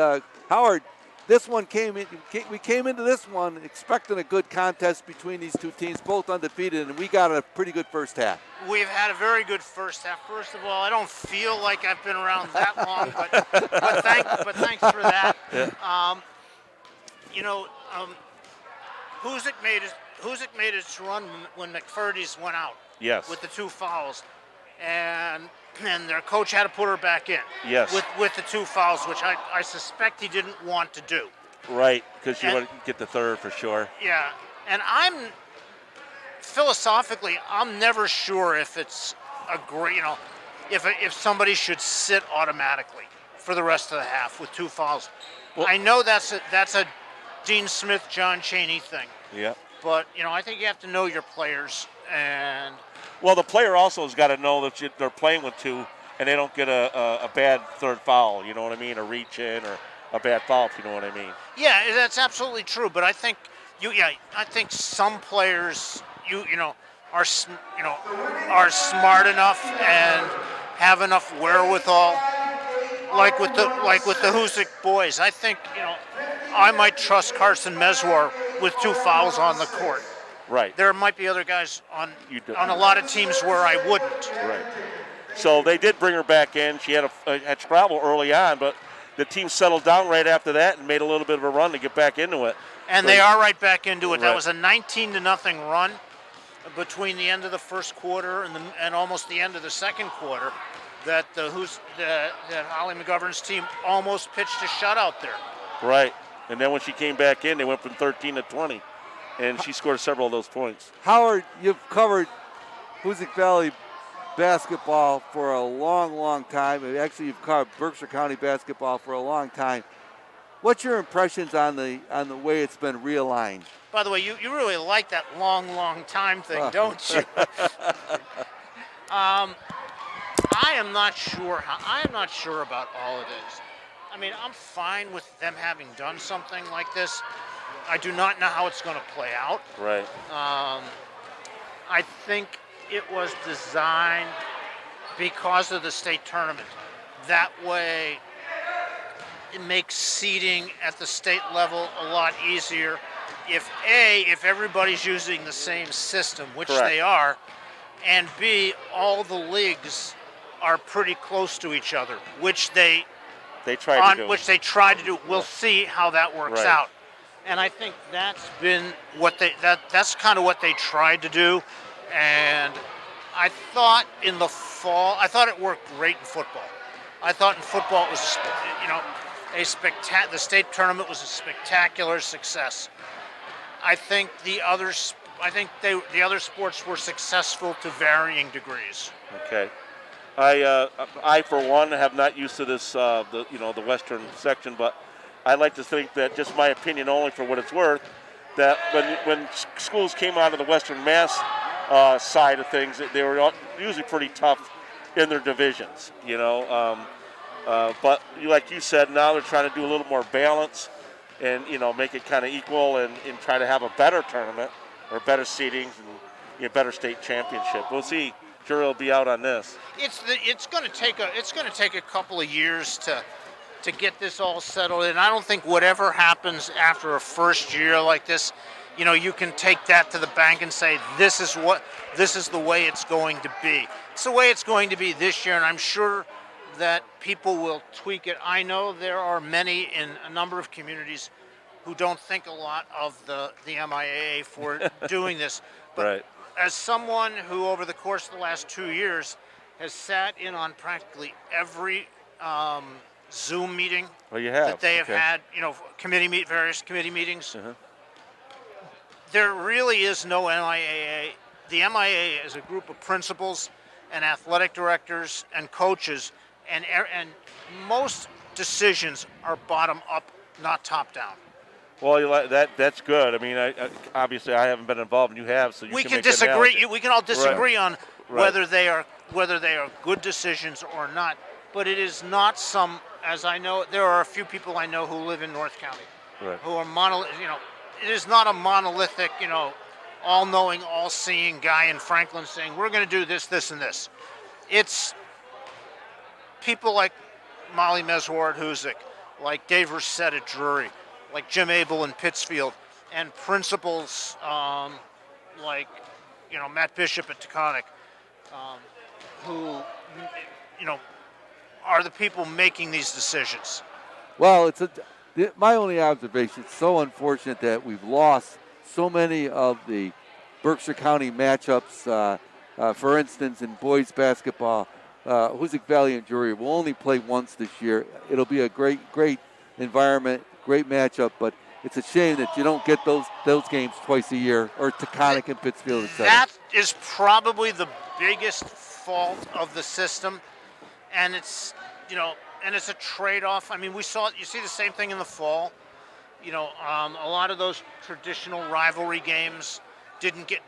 Howard, this one we came into this one expecting a good contest between these two teams, both undefeated, and we got a pretty good first half. We've had a very good first half. First of all, I don't feel like I've been around that long, but thanks for that. Yeah. Hoosac made its run when McFerdy's went out. Yes. With the 2 fouls, and their coach had to put her back in. Yes. With the 2 fouls, which I suspect he didn't want to do. Right, because you want to get the third for sure. Yeah, and philosophically, I'm never sure if it's a great, if somebody should sit automatically for the rest of the half with 2 fouls. Well, I know that's a Dean Smith, John Chaney thing. Yeah. But I think you have to know your players, and well, the player also has got to know that they're playing with 2, and they don't get a bad third foul. You know what I mean? A reach in or a bad foul, if you know what I mean. Yeah, that's absolutely true. But I think I think some players are smart enough and have enough wherewithal, like with the Hoosac boys. I think I might trust Carson Meswar with 2 fouls on the court. Right. There might be other guys on a lot of teams where I wouldn't. Right. So they did bring her back in. She had had trouble early on, but the team settled down right after that and made a little bit of a run to get back into it. And they are right back into it. Right. That was a 19-0 run between the end of the first quarter and almost the end of the second quarter. That Holly McGovern's team almost pitched a shutout there. Right. And then when she came back in, they went from 13 to 20, and she scored several of those points. Howard, you've covered Hoosac Valley basketball for a long, long time. Actually, you've covered Berkshire County basketball for a long time. What's your impressions on the way it's been realigned? By the way, you really like that long, long time thing, don't you? I am not sure about all of this. I mean, I'm fine with them having done something like this. I do not know how it's going to play out. Right. I think it was designed because of the state tournament. That way, it makes seeding at the state level a lot easier. If everybody's using the same system, which Correct. they are, and B, all the leagues are pretty close to each other, which they tried to do. We'll see how that works Right. out. And I think that's been that's kind of what they tried to do. And I thought in the fall, it worked great in football. I thought in football it was, the state tournament was a spectacular success. I think the other sports were successful to varying degrees. Okay. I for one have not used to this the western section, but I like to think that, just my opinion only for what it's worth, that when schools came out of the Western Mass side of things, they were usually pretty tough in their divisions, but like you said, now they're trying to do a little more balance and make it kind of equal and try to have a better tournament or better seedings and a better state championship. We'll see. Sure, it'll be out on this. It's going to take a couple of years to get this all settled, and I don't think whatever happens after a first year like this, you can take that to the bank and say this is the way it's going to be. It's the way it's going to be this year, and I'm sure that people will tweak it. I know there are many in a number of communities who don't think a lot of the MIAA for doing this, but Right. As someone who over the course of the last 2 years has sat in on practically every Zoom meeting Well, you have. that they have Okay. had, various committee meetings. Uh-huh. There really is no MIAA. The MIAA is a group of principals and athletic directors and coaches, and most decisions are bottom up, not top down. Well, that's good. I mean, obviously I haven't been involved, and you have, so We can can make an disagree. analogy. We can all disagree on Right. whether they are good decisions or not. But it is not as I know, there are a few people I know who live in North County Right. who are it is not a monolithic, all-knowing, all-seeing guy in Franklin saying, we're going to do this, this, and this. It's people like Molly Meswar at Hoosac, like Dave Reset at Drury, like Jim Abel in Pittsfield, and principals like, Matt Bishop at Taconic, who, are the people making these decisions. Well, my only observation, it's so unfortunate that we've lost so many of the Berkshire County matchups. For instance, in boys basketball, Hoosac Valley and Drury will only play once this year. It'll be a great environment, great matchup, but it's a shame that you don't get those games twice a year, or Taconic and Pittsfield, etc. That is probably the biggest fault of the system, and it's it's a trade-off. I mean, you see the same thing in the fall. A lot of those traditional rivalry games didn't get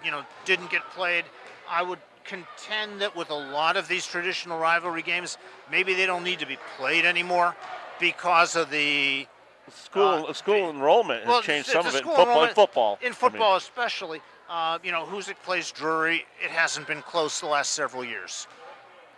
played. I would contend that with a lot of these traditional rivalry games, maybe they don't need to be played anymore because of the school enrollment has changed some of it in football. In football, especially. Hoosac plays Drury. It hasn't been close the last several years.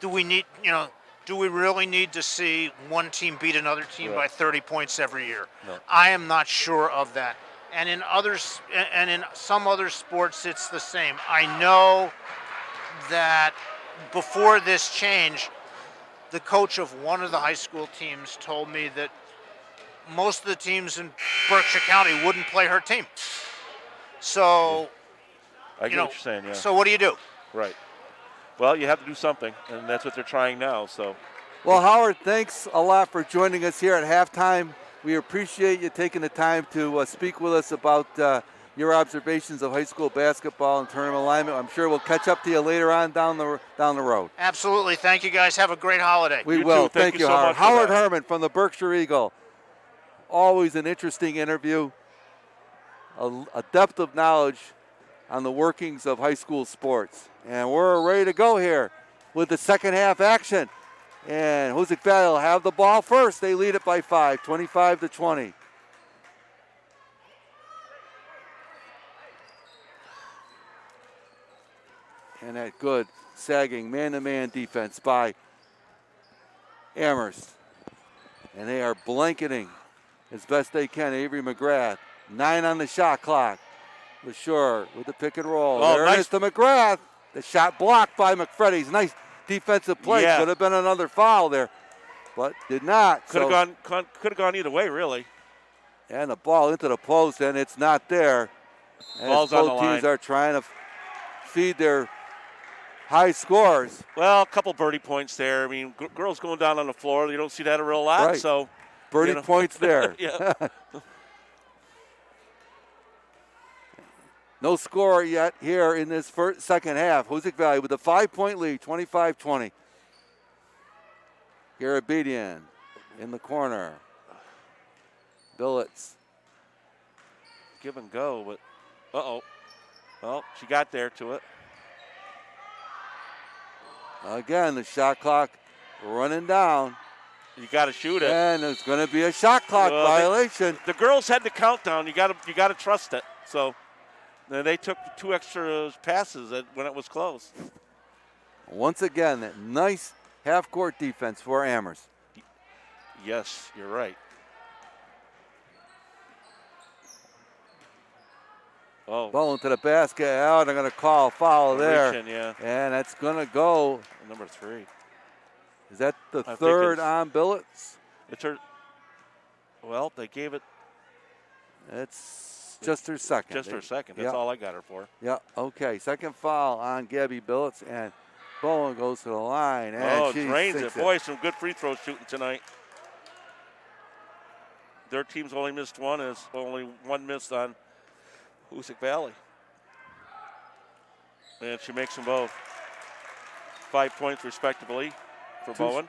Do we really need to see one team beat another team by 30 points every year? No. I am not sure of that. And in some other sports, it's the same. I know that before this change, the coach of one of the high school teams told me that most of the teams in Berkshire County wouldn't play her team. So, I get what you're saying, yeah. So what do you do? Right. Well, you have to do something, and that's what they're trying now. So, well, Howard, thanks a lot for joining us here at halftime. We appreciate you taking the time to speak with us about your observations of high school basketball and tournament alignment. I'm sure we'll catch up to you later on down the road. Absolutely. Thank you, guys. Have a great holiday. We You will. too. Thank you so Howard. much for Howard that. Herman from the Berkshire Eagle. Always an interesting interview. A depth of knowledge on the workings of high school sports. And we're ready to go here with the second half action. And Hoosac Valley will have the ball first. They lead it by 5, 25-20. And that good sagging man-to-man defense by Amherst. And they are blanketing as best they can. Avery Mcgrath, 9 on the shot clock. LaSure with the pick and roll. Oh, there nice. it is to McGrath. The shot blocked by McFreddy's. Nice defensive play. Yeah. Could have been another foul there, but did not. Could have gone either way, really. And the ball into the post, and it's not there. And Ball's on both the teams line. are trying to feed their high scores. Well, a couple birdie points there. I mean, girls going down on the floor, you don't see that a real lot. Right. So, Birdie points there. Yeah. No score yet here in this second half. Hoosac Valley with a 5-point lead, 25-20. Garabedian in the corner. Billets. Give and go, but well, she got there to it. Again, the shot clock running down. You got to shoot it. And there's going to be a shot clock violation. The girls had the countdown. You got to trust it. So then they took 2 extra passes when it was close. Once again, that nice half-court defense for Amherst. Yes, you're right. Oh, Ball into the basket. Oh, they're going to call a foul there. reaching, yeah. And that's going to go. Number 3. Is that the think third it's- on Billets? It's her. Well, they gave it It's just her second. just her second. That's all I got her for. Yeah, okay. Second foul on Gabby Billets, and Bowen goes to the line. And she drains it. sinks Boy, some good free throw shooting tonight. Their team's only missed one. Is only one missed on Hoosac Valley. And she makes them both. 5 points respectively for Bowen.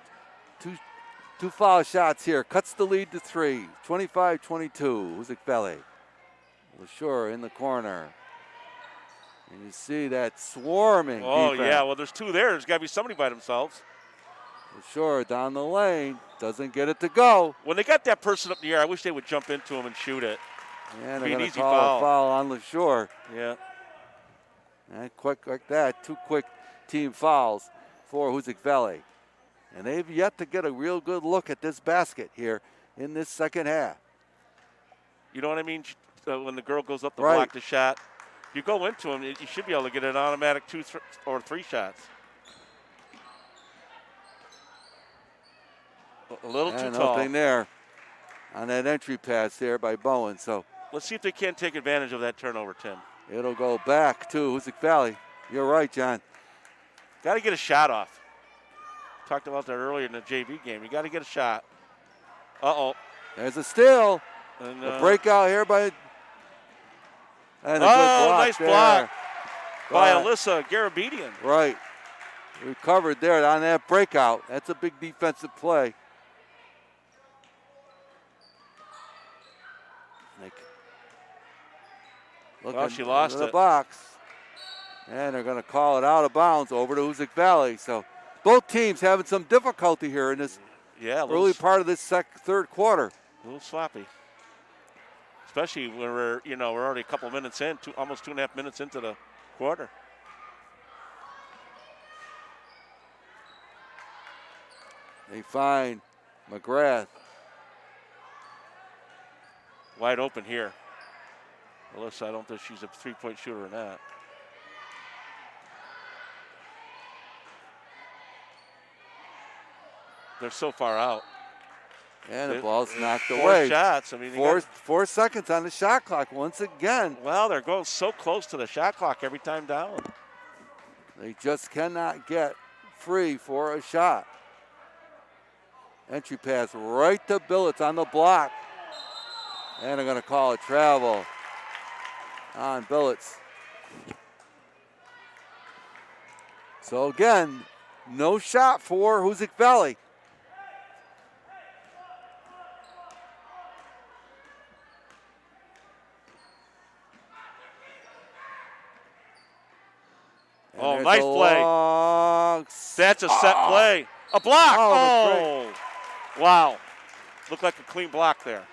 Two foul shots here. Cuts the lead to 3. 25-22. Hoosac Valley. LaSure in the corner. And you see that swarming defense. Yeah. Well, there's 2 there. There's got to be somebody by themselves. LaSure down the lane. Doesn't get it to go. When they got that person up in the air, I wish they would jump into him and shoot it. And Be they're an going to easy call foul. a foul on LaSure. Yeah. And quick like that, 2 quick team fouls for Hoosac Valley. And they've yet to get a real good look at this basket here in this second half. You know what I mean? When the girl goes up to Right. block the shot, you go into them, you should be able to get an automatic 2 or 3 shots. A little too tall. Nothing there on that entry pass there by Bowen. So Let's see if they can't take advantage of that turnover, Tim. it'll go back to Hoosac Valley. You're right, John. Got to get a shot off. Talked about that earlier in the JV game. You got to get a shot. Uh-oh. There's a steal. And, A breakout here by. And a good nice there block by by- Alyssa Garveen. Right. Recovered there on that breakout. That's a big defensive play. Looking she lost into the it. box. And they're going to call it out of bounds over to Hoosac Valley. So both teams having some difficulty here in this Yeah, a early part of this third quarter. little sloppy. Especially when we're already a couple minutes in, almost 2.5 minutes into the quarter. They find McGrath. Wide open here. Alyssa, I don't think she's a three-point shooter or not. They're so far out. And the ball's knocked 4 away. shots. I mean, you 4 seconds on the shot clock once again. well, they're going so close to the shot clock every time down. They just cannot get free for a shot. Entry pass right to Billets on the block. And they're going to call a travel on Billets. So again, no shot for Hoosac Valley. And Oh, there's nice a play. long That's a set play. A block. Oh, Oh, wow. Looked like a clean block there.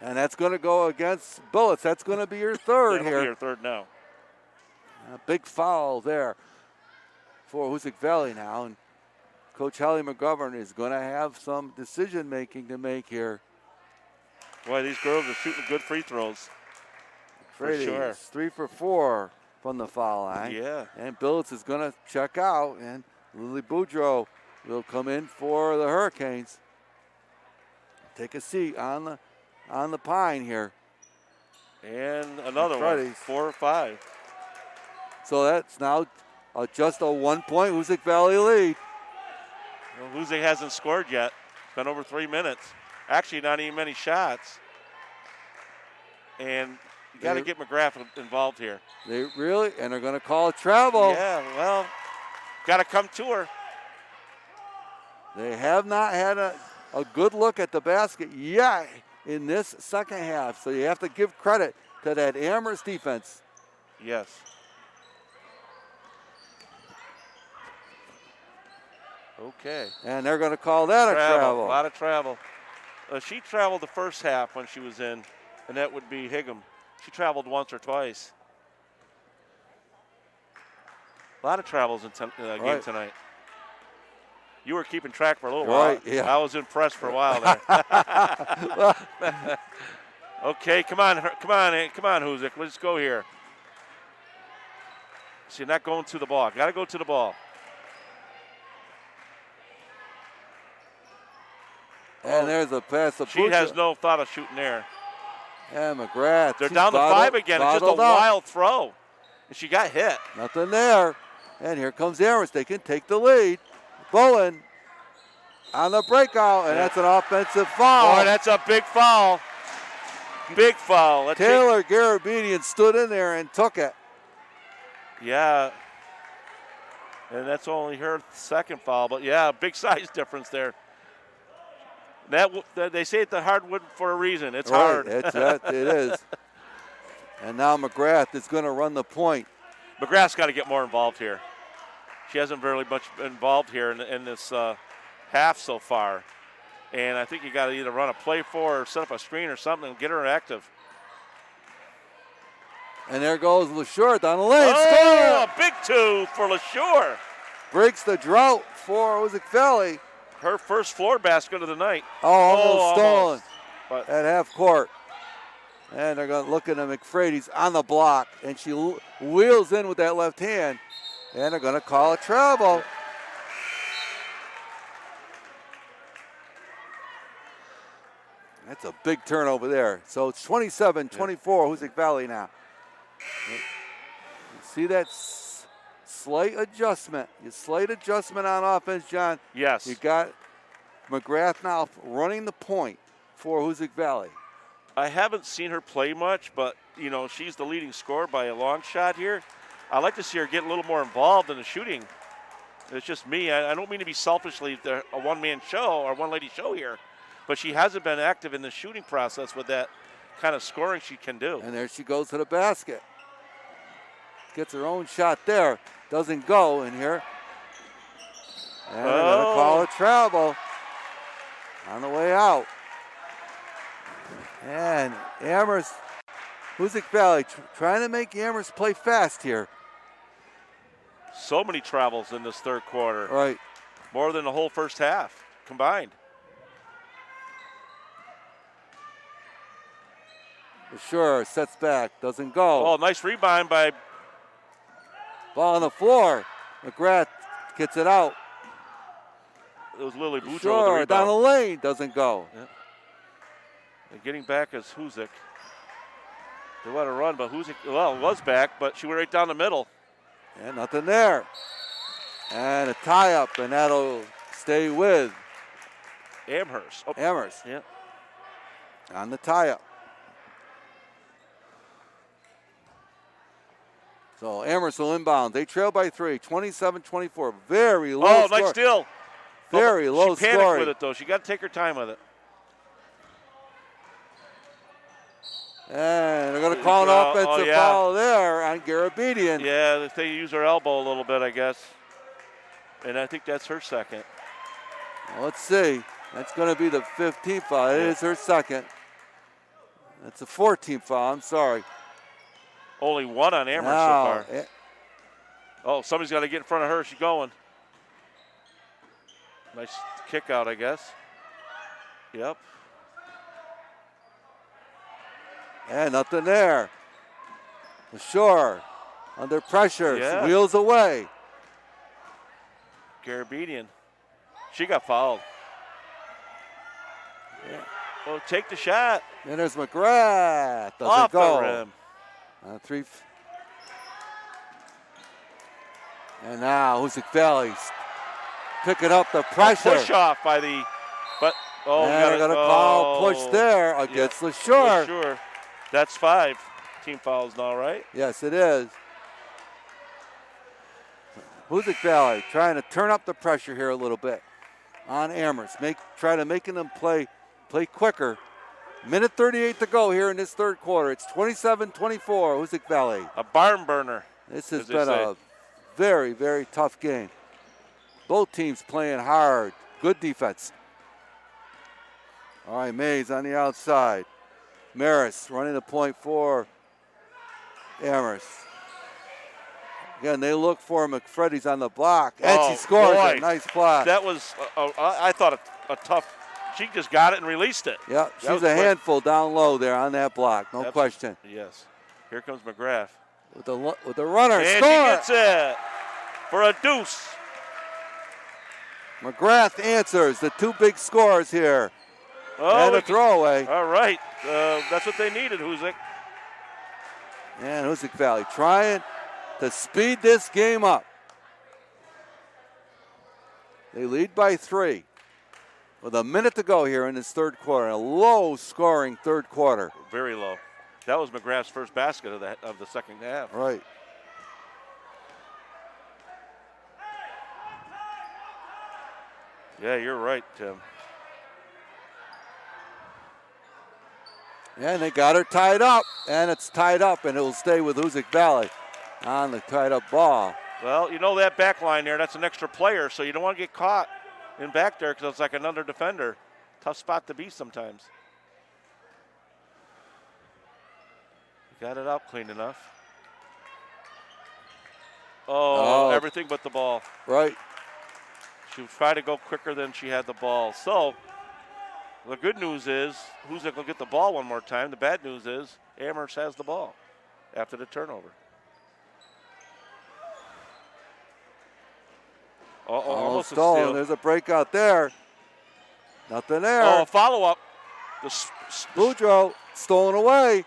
And that's going to go against Billets. That's going to be your third That'll here. be your third now. A big foul there for Hoosac Valley now. And Coach Hallie McGovern is going to have some decision making to make here. Boy, these girls are shooting good free throws. For Brady's sure. 3 for 4 from the foul line. Yeah. And Billets is going to check out. And Lily Boudreau will come in for the Hurricanes. Take a seat on the pine here. And another one. Freddy's. 4 or 5. So that's now just a 1-point Hoosac Valley lead. Well, Hoosac hasn't scored yet. It's been over 3 minutes. Actually, not even many shots. And you got to get McGrath involved here. They really, and they're going to call a travel. Yeah, well, got to come to her. They have not had a good look at the basket yet in this second half. So you have to give credit to that Amherst defense. Yes. Okay. And they're going to call that a travel. A lot of travel. She traveled the first half when she was in, and that would be Higham. She traveled once or twice. A lot of travels in game tonight. You were keeping track for a little while. Right, yeah. I was impressed for a while there. Okay, come on, Hoosac. Let's go here. So you're not going to the ball. Got to go to the ball. And there's a pass to She has no thought of shooting there. And McGrath. They're she's down to 5 again. It's just a bottled up. wild throw. And she got hit. Nothing there. And here comes Amherst. They can take the lead. Bowen on the breakout, and that's an offensive foul. Oh, that's a big foul. Big foul. Let's Taylor Garabedian stood in there and took it. Yeah. And that's only her second foul. But, yeah, big size difference there. They say it's the hardwood for a reason. It's hard. It is. And now McGrath is going to run the point. McGrath's got to get more involved here. She hasn't very much involved here in this half so far. And I think you got to either run a play for her or set up a screen or something and get her active. And there goes LaSure down the lane. Oh, Score! a big two for LaSure. Breaks the drought for Hoosac Valley. Her first floor basket of the night. Oh, almost stolen But at half court. And they're going to look at McFrady's on the block. And she wheels in with that left hand. And they're going to call a travel. That's a big turnover there. So it's 27-24, Hoosac Valley now. You see that slight adjustment. Slight adjustment on offense, John. yes. You got McGrath now running the point for Hoosac Valley. I haven't seen her play much, but, you know, she's the leading scorer by a long shot here. I'd like to see her get a little more involved in the shooting. It's just me. I don't mean to be selfishly a one-man show or one-lady show here, but she hasn't been active in the shooting process with that kind of scoring she can do. And there she goes to the basket. Gets her own shot there. Doesn't go in here. And they're going to call a travel on the way out. And Amherst, Hoosac Valley trying to make Amherst play fast here. So many travels in this third quarter. Right. More than the whole first half combined. Sure, sets back, doesn't go. Oh, nice rebound by. Ball on the floor. McGrath gets it out. It was Lily Boudreaux. Sure, the down rebound. the lane, doesn't go. Yeah. And getting back is Hoosac. They let her run, but Hoosac, well, was back, but she went right down the middle. And nothing there. And a tie-up, and that'll stay with Amherst. Oh, Amherst yeah. on the tie-up. So Amherst will inbound. They trail by 3, 27-24. Very low Oh, score. nice steal. Very low She panicked scoring. with it, though. She got to take her time with it. And they're going to call an offensive foul there on Garabedian. Yeah, they use her elbow a little bit, I guess. And I think that's her second. Well, let's see. That's going to be the 15th foul. It is her second. That's a 14th foul. I'm sorry. Only one on Amherst so far. Oh, somebody's got to get in front of her. She's going. Nice kick out, I guess. Yep. And nothing there. Sure. Under pressure. Yeah. Wheels away. Garabedian. She got fouled. Yeah. Well, take the shot. And there's McGrath. Doesn't Off go. the rim. Three. And now Hoosac Valley's picking up the pressure. Push off by the, but and they're going to call push there against LaSure. LaSure. That's 5 team fouls now, right? Yes, it is. Hoosac Valley trying to turn up the pressure here a little bit on Amherst. Try to making them play quicker. Minute 38 to go here in this third quarter. It's 27-24, Hoosac Valley. A barn burner. This has been a very, very tough game. Both teams playing hard. Good defense. All right, Mays on the outside. Maris running the point for Amherst. Again, they look for McFreddy's on the block. And she scores a nice block. That was, I thought, a tough. She just got it and released it. Yeah, she's a handful down low there on that block. No question. Yes. Here comes McGrath. With the runner. And score. she gets it for a deuce. McGrath answers the two big scores here. Oh, and a throwaway. All right. That's what they needed, Hoosac. And Hoosac Valley trying to speed this game up. They lead by 3 with a minute to go here in this third quarter. A low-scoring third quarter. Very low. That was McGrath's first basket of the second half. Right. Yeah, you're right, Tim. And they got her tied up, and it's tied up, and it will stay with Hoosac Valley on the tied-up ball. Well, you know that back line there, that's an extra player, so you don't want to get caught in back there because it's like another defender. Tough spot to be sometimes. Got it out clean enough. Oh, everything but the ball. Right. She tried to go quicker than she had the ball. So the good news is Hoosac will get the ball one more time. The bad news is Amherst has the ball after the turnover. Almost a stolen. steal. There's a breakout there. Nothing there. Oh, follow-up. Boudreaux stolen away.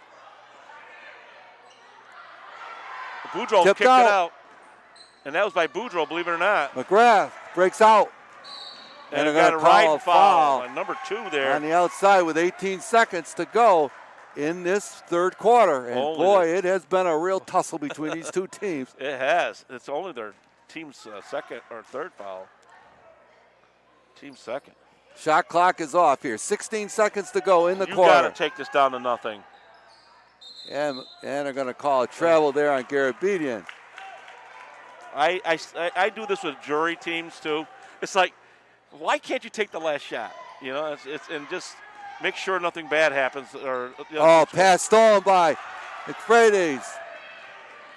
Boudreaux Tipped kicked out. it out. And that was by Boudreaux, believe it or not. McGrath breaks out. And they're got gonna a call riding a foul. foul On number 2 there. on the outside with 18 seconds to go in this third quarter. And Only boy, it has been a real tussle between these two teams. It has. It's only their team's second or third foul. Team second. Shot clock is off here. 16 seconds to go in the You quarter. got to take this down to nothing. And they're going to call a travel there on Garabedian. I do this with jury teams too. It's like, why can't you take the last shot? You know, it's and just make sure nothing bad happens. Or Pass stolen by McFrades.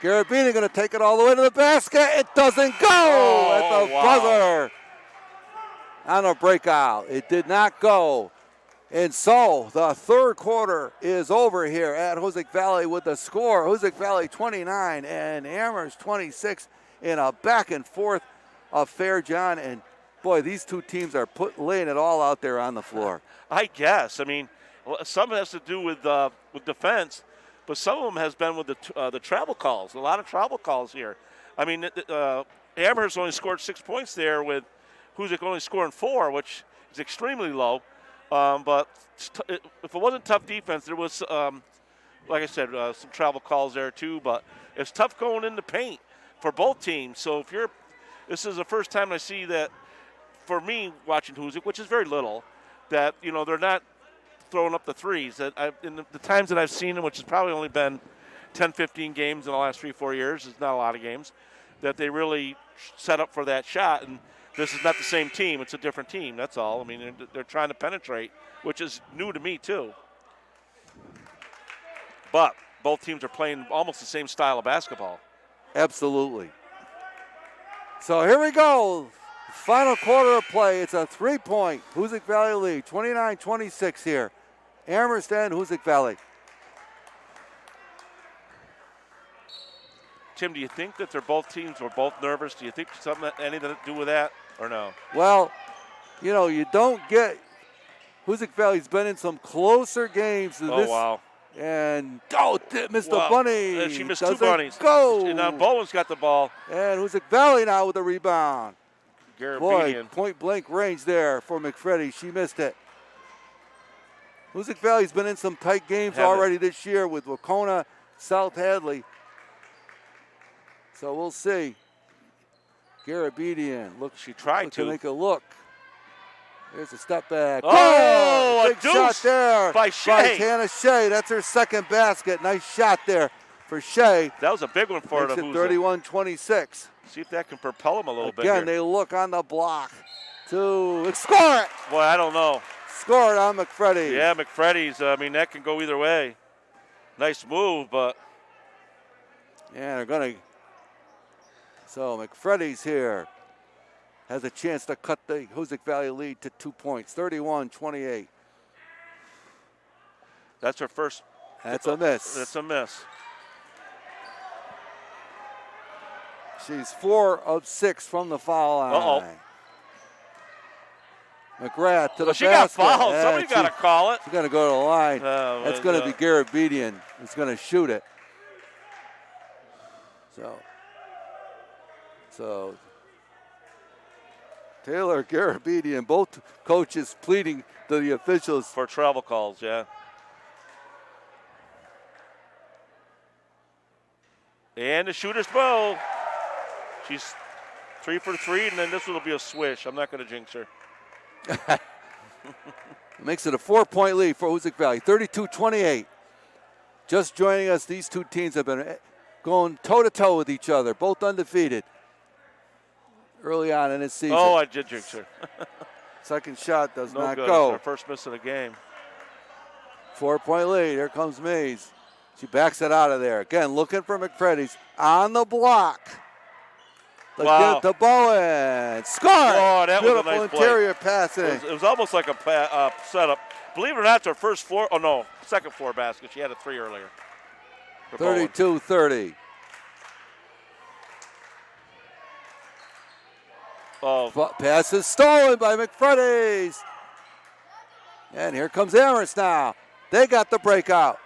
Garabedian going to take it all the way to the basket. It doesn't go at the buzzer. On a breakout. It did not go. And so the third quarter is over here at Hoosac Valley with the score. Hoosac Valley 29 and Amherst 26 in a back and forth affair, John. And boy, these two teams are laying it all out there on the floor. I guess. I mean, some has to do with defense, but some of them has been with the travel calls. A lot of travel calls here. I mean, Amherst only scored 6 points there with Hoosac only scoring 4, which is extremely low. But if it wasn't tough defense, there was, like I said, some travel calls there too. But it's tough going in the paint for both teams. So this is the first time I see that, for me watching Hoosac, which is very little, that they're not throwing up the threes. That in the times that I've seen them, which has probably only been 10, 15 games in the last 3-4 years, it's not a lot of games, that they really set up for that shot. And this is not the same team. It's a different team. That's all. I mean, they're trying to penetrate, which is new to me too. But both teams are playing almost the same style of basketball. Absolutely. So here we go. Final quarter of play. It's a 3-point Hoosac Valley lead. 29-26 here. Amherst and Hoosac Valley. Tim, do you think that both teams were both nervous? Do you think anything to do with that or no? Well, you don't get Hoosac Valley's been in some closer games than this. Oh, wow. And missed the bunny. And she missed Doesn't 2 bunnies. Go. And now Bowen's got the ball. And Hoosac Valley now with a rebound. Boy, Garabedian. point blank range there for McFreddy. She missed it. Hoosac Valley's been in some tight games already this year with Wacona, South Hadley. So we'll see. Garabedian, look, She tried to make a look. There's a step back. Oh, big a deuce shot there by Shea. Hannah Shea. That's her second basket. Nice shot there for Shea. That was a big one for Makes the it Hoosac. 31-26. See if that can propel them a little bit Again, here. they look on the block to score it. Boy, I don't know. Score it on McFreddy. Yeah, McFreddy's, that can go either way. Nice move, but. Yeah, they're going to. So McFreddy's here. Has a chance to cut the Hoosac Valley lead to 2 points. 31-28. That's her first. That's a miss. That's a miss. She's 4 of 6 from the foul line. McGrath to the She basket. got fouled. And Somebody got to call it. She's going to go to the line. Oh, That's going to be Garabedian who's going to shoot it. So Taylor, Garabedian, both coaches pleading to the officials. For travel calls, yeah. And the shooter's bow. She's 3 for 3, and then this will be a swish. I'm not going to jinx her. Makes it a 4-point lead for Hoosac Valley, 32-28. Just joining us, these two teams have been going toe-to-toe with each other, both undefeated early on in this season. Oh, I did jinx her. Second shot does No not good. go. Our first miss of the game. 4-point lead. Here comes Mays. She backs it out of there. Again, looking for McFreddy's on the block. Wow. Give it to Bowen. Score! Oh, that was a Beautiful nice play. interior passing. It was almost like a setup. Believe it or not, it's her first floor. Oh, no, second floor basket. She had a 3 earlier. For Bowen. 32-30. Oh, Pass is stolen by McFreddy's. And here comes Amherst now. They got the breakout.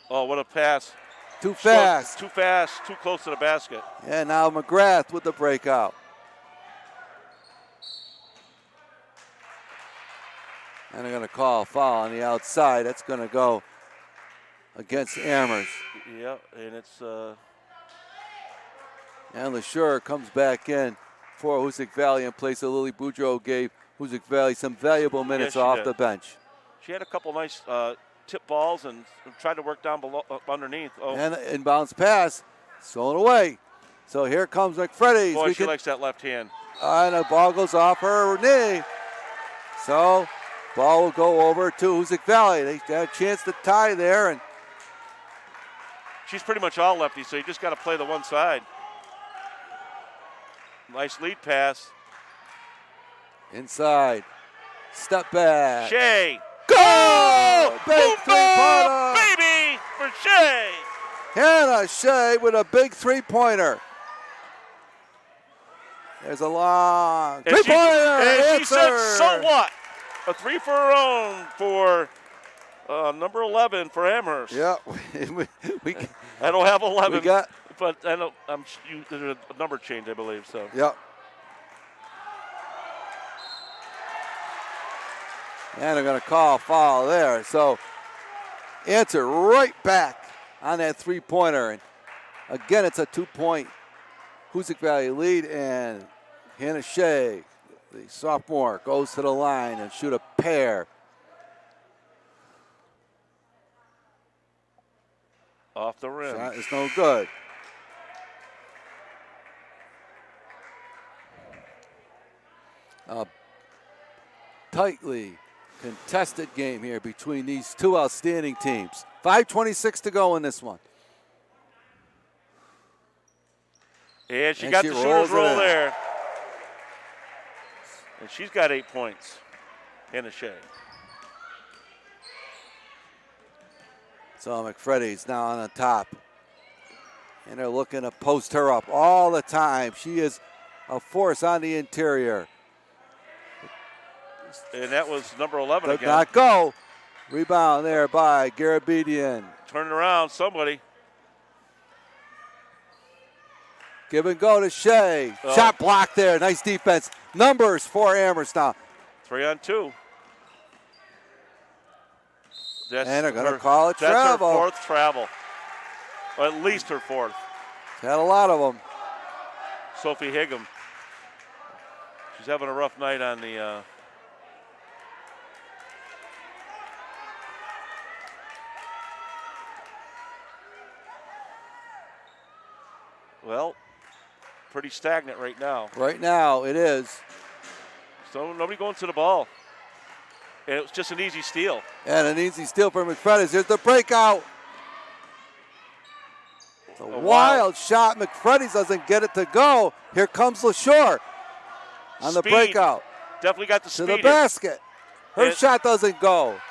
oh, what a pass. Too fast. Too fast, too close to the basket. And now McGrath with the breakout. And they're going to call a foul on the outside. That's going to go against Amherst. Yeah, and it's And LeSure comes back in for Hoosac Valley in place of Lily Boudreau. Gave Hoosac Valley some valuable minutes she off did. the bench. she had a couple nice tip balls and tried to work down below underneath. Oh, And the inbounds pass, stolen away. So here comes McFreddy's. boy, she likes that left hand. And the ball goes off her knee. So ball will go over to Hoosac Valley. They got a chance to tie there. And She's pretty much all lefty, so you just got to play the one side. Nice lead pass. inside. Step back. Shea. Go! Big Boom, three-pointer. baby, for Shea. Hannah Shea with a big three-pointer. There's a long And three-pointer. and she said, Answer. so what? A 3 for her own for number 11 for Amherst. Yeah, we I don't have 11. We got- but I know there's a number change, I believe. So Yep. And they're going to call a foul there. So answer right back on that three-pointer. And again, it's a 2-point Hoosac Valley lead. And Hannah Shea, the sophomore, goes to the line and shoot a pair. off the rim. Shot is no good. A tightly contested game here between these two outstanding teams. 5:26 to go in this one. And she And got she the rolls shooter's it roll in. there. And she's got 8 points. Hannah Shea. So McFreddy's now on the top. And they're looking to post her up all the time. She is a force on the interior. And that was number 11 Does again. not go. Rebound there by Garabedian. Turn it around, somebody. Give and go to Shea. Oh. Shot blocked there. Nice defense. Numbers for Amherst now. 3 on 2. That's And they're gonna her- call it That's travel. her 4th travel. Or at least her 4th. Had a lot of them. Sophie Higgum. She's having a rough night on the. Well, pretty stagnant right now. Right now it is. So nobody going to the ball. And it was just an easy steal. And an easy steal for McFreddy's. Here's the breakout. It's a wild shot. McFreddy's doesn't get it to go. Here comes LeSure on the Speed. breakout. Definitely got the To speed. the in. basket. Her It- shot doesn't go.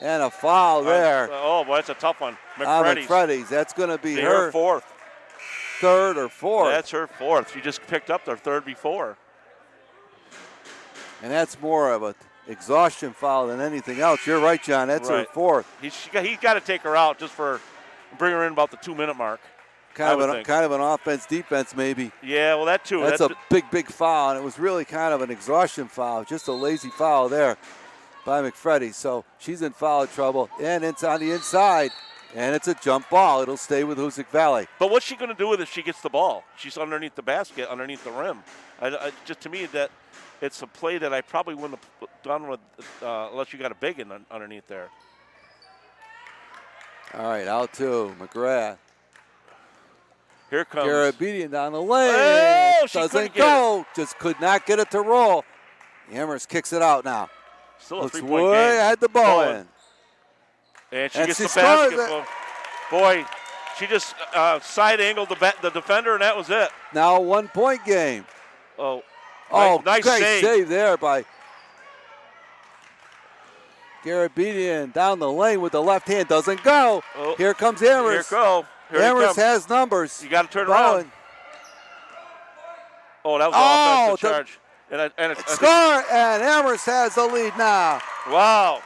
And a foul there Oh, boy, that's a tough one. on McFreddy's. McFreddy's. That's going to be Her her 4th. third or fourth. That's her 4th. She just picked up their 3rd before. And that's more of an exhaustion foul than anything else. You're right, John. That's her Right. 4th. He's got to take her out just for bring her in about the 2-minute mark. I would think. Kind of an offense-defense maybe. Yeah, well, that too. That's a big foul, and it was really kind of an exhaustion foul, just a lazy foul there by McFreddy. So she's in foul trouble, and it's on the inside, and it's a jump ball. It'll stay with Hoosac Valley. But what's she going to do with it if she gets the ball? She's underneath the basket, underneath the rim. Just to me, that it's a play that I probably wouldn't have done with unless you got a big in underneath there. All right, out to McGrath. Here comes. Garabedian down the lane. Oh, she Doesn't couldn't get go. Just could not get it to roll. Amherst kicks it out now. Still a Looks 3-point way game. ahead to Bowen. And she And gets she the scores basketball. Boy, she just side angled the defender, and that was it. Now a 1-point game. Oh, Oh, nice great save. save there by Garabedian down the lane with the left hand. Doesn't go. Oh, Here comes Amherst. Here he Amherst comes. has numbers. You got to turn Bowen. around. Oh, that was Oh, an offensive charge. And Score, and Amherst has the lead now wow.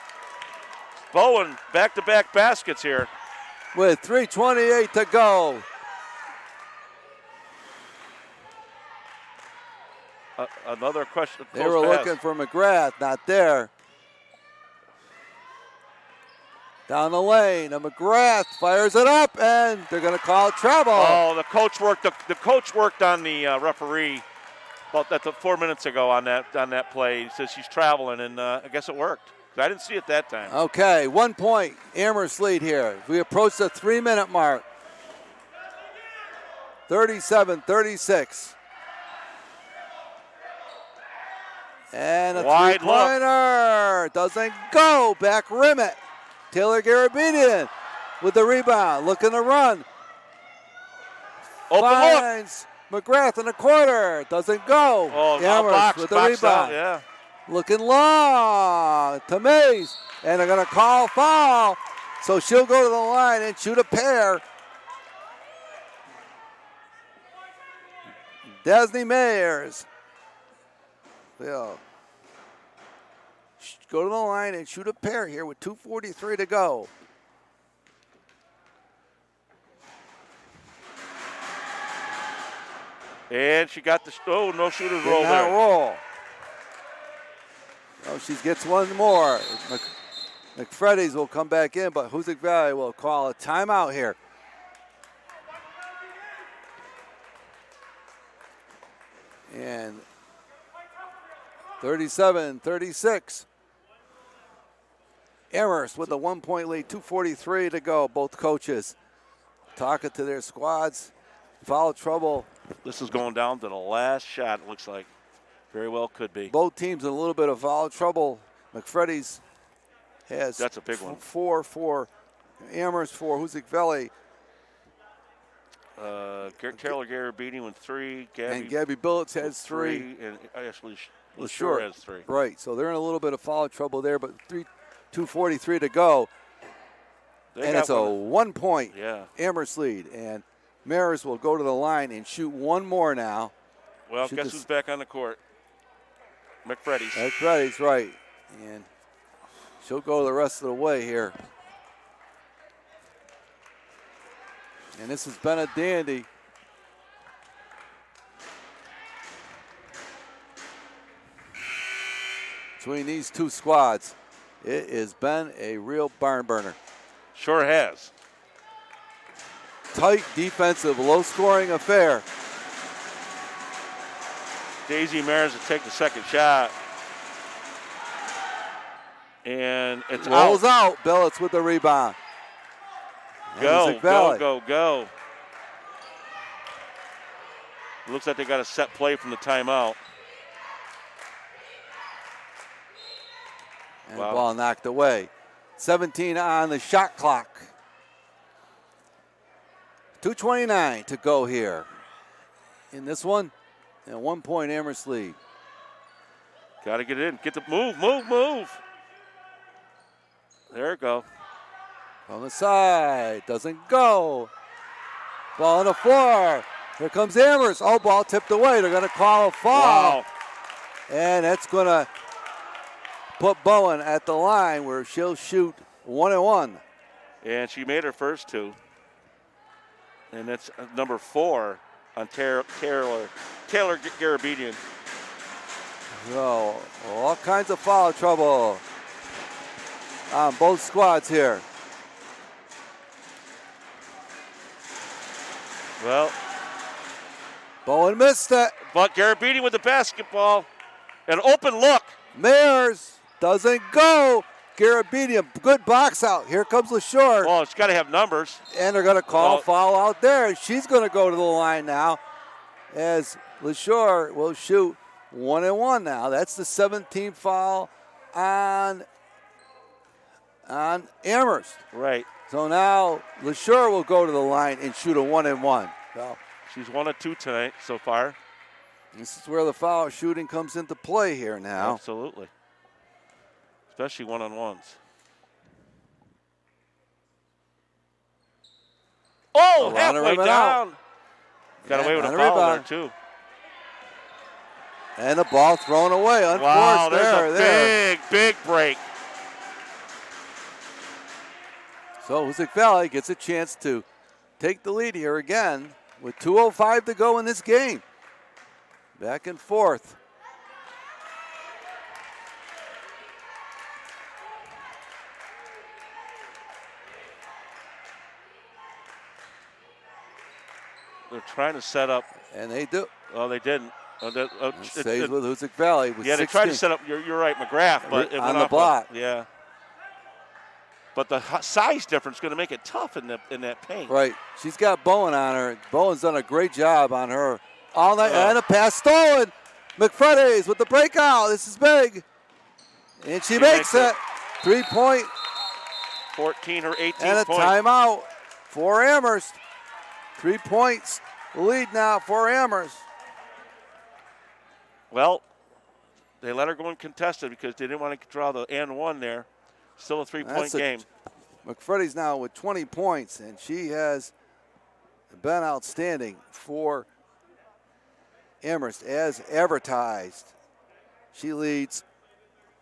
Bowen, back-to-back baskets here. with 3:28 to go. Another question. They were looking for McGrath, not there. Down the lane, and McGrath fires it up, and they're going to call travel. Oh, the coach worked. The coach worked on the referee about that 4 minutes ago on that play. He says she's traveling, and I guess it worked. I didn't see it that time. Okay, 1 point, Amherst lead here. We approach the 3-minute mark. 37-36. And a Wide three-pointer doesn't go. Back rim it. Taylor Garabedian with the rebound, looking to run. Open look. Finds McGrath in the corner. Doesn't go. Oh, Amherst with the box out, rebound. yeah. Looking long to Mays. And they're going to call foul. So she'll go to the line and shoot a pair. Desney Mayers. They'll go to the line and shoot a pair here with 2:43 to go. And she got the no shooter's roll Did not there. roll. Oh, she gets one more. McFreddy's will come back in, but Hoosac Valley will call a timeout here. And 37-36. Amherst with a 1-point lead, 2:43 to go. Both coaches talking to their squads. Foul trouble. This is going down to the last shot, it looks like. Very well could be. Both teams in a little bit of foul trouble. McFreddy's has That's a big one. 4 for Amherst, 4 Hoosac Valley. Taylor Garabedian with 3. And Gabby Billets has 3. And Ashley LaSure LaSure has 3. Right, so they're in a little bit of foul trouble there, but 2:43 to go. And it's a 1-point Yeah. Amherst lead. And Maris will go to the line and shoot one more now. Well, guess who's back on the court? McFreddy's. McFreddy's, right. And she'll go the rest of the way here. And this has been a dandy. Between these two squads, it has been a real barn burner. Sure has. Tight defensive, low-scoring affair. Daisy Maris will take the second shot. And it's Rolls out. out. Billets with the rebound. Go. Looks like they got a set play from the timeout. And the ball knocked away. 17 on the shot clock. 2:29 to go here. In this one, and 1-point Amherst lead. Got to get it in. Get the move. There it go. On the side, doesn't go. Ball on the floor. Here comes Amherst. Oh, ball tipped away. They're going to call a foul. Wow. And that's going to put Bowen at the line where she'll shoot 1-1. And she made her first 2. And that's number 4 on Taylor Garabedian. So, all kinds of foul trouble on both squads here. Well, Bowen missed it. but Garabedian with the basketball. An open look. Mayers doesn't go. Garabedian, good box out. Here comes LaSure. Well, it's got to have numbers. And they're going to call a foul out there. She's going to go to the line now as LaSure will shoot 1-1 now. That's the 17th foul on on Amherst. Right. So now LaSure will go to the line and shoot a 1-and-1. So She's 1 of 2 tonight so far. this is where the foul shooting comes into play here now. Absolutely. Especially one-on-ones. Oh, Around the halfway rim and down. Got And away with a on the foul there, rebound. too. And the ball thrown away. Unforced. Wow, there's a big break. So Hoosac Valley gets a chance to take the lead here again with 2:05 to go in this game. Back and forth. They're trying to set up. And they do. Oh, they didn't. It stays with Hoosac Valley. With yeah, they 16. tried to set up. You're right, McGrath, but it On went the off block. Yeah. But the size difference is going to make it tough in that paint. Right. She's got Bowen on her. Bowen's done a great job on her all night. And a pass stolen. McFreddy's with the breakout. This is big. And she makes it. 3-point. 14 or 18 And a points. timeout for Amherst. 3 points. Lead now for Amherst. Well, they let her go uncontested because they didn't want to draw the and one there. Still a 3-point game. McFreddy's now with 20 points, and she has been outstanding for Amherst as advertised. She leads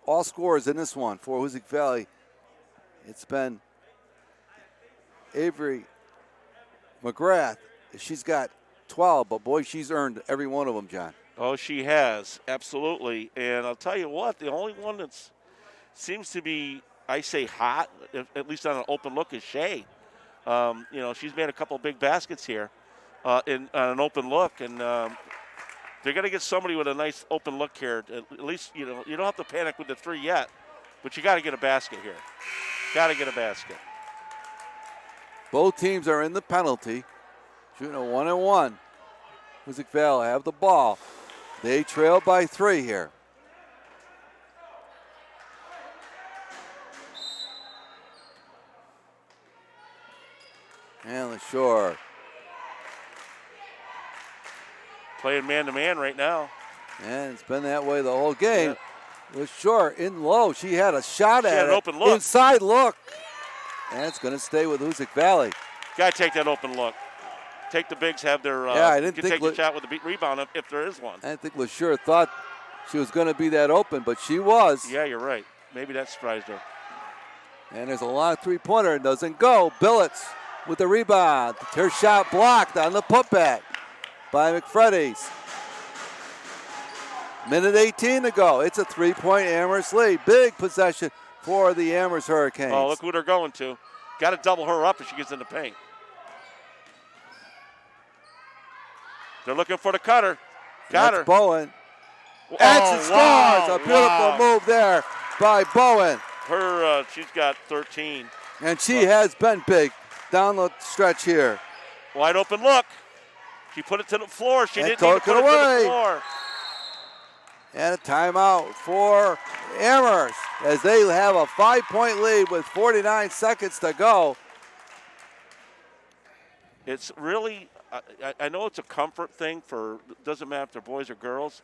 all scorers in this one for Hoosac Valley. It's been Avery Mcgrath. She's got 12, but boy, she's earned every one of them, John. Oh, she has, absolutely. And I'll tell you what, the only one that seems to be, I say, hot, at least on an open look, is Shea. She's made a couple big baskets here on an open look, and they're going to get somebody with a nice open look here. At least, you don't have to panic with the three yet, but you got to get a basket here. Got to get a basket. Both teams are in the penalty, shooting a 1-and-1. Hoosac Valley have the ball. They trail by 3 here. And LaSure. Playing man-to-man right now. And it's been that way the whole game. LaSure in low. She had a shot at had an it. open look. Inside look. And it's going to stay with Hoosac Valley. Got to take that open look. Take the bigs, have their I didn't can think take the shot with the rebound if there is one. I think LaSure thought she was going to be that open, but she was. Yeah, you're right. Maybe that surprised her. And there's a long three-pointer. It doesn't go. Billets with the rebound. Her shot blocked on the putback by McFreddy's. Minute 18 to go. It's a 3-point Amherst lead. Big possession for the Amherst Hurricanes. Oh, look who they're going to. Got to double her up if she gets in the paint. They're looking for the cutter. Got her. Bowen. And she scores. Wow, A beautiful move there by Bowen. She's got 13. And she has been big down the stretch here. Wide open look. She put it to the floor. She And didn't need to took put it it to away. the floor. And a timeout for Amherst as they have a 5-point lead with 49 seconds to go. It's really, I know it's a comfort thing doesn't matter if they're boys or girls.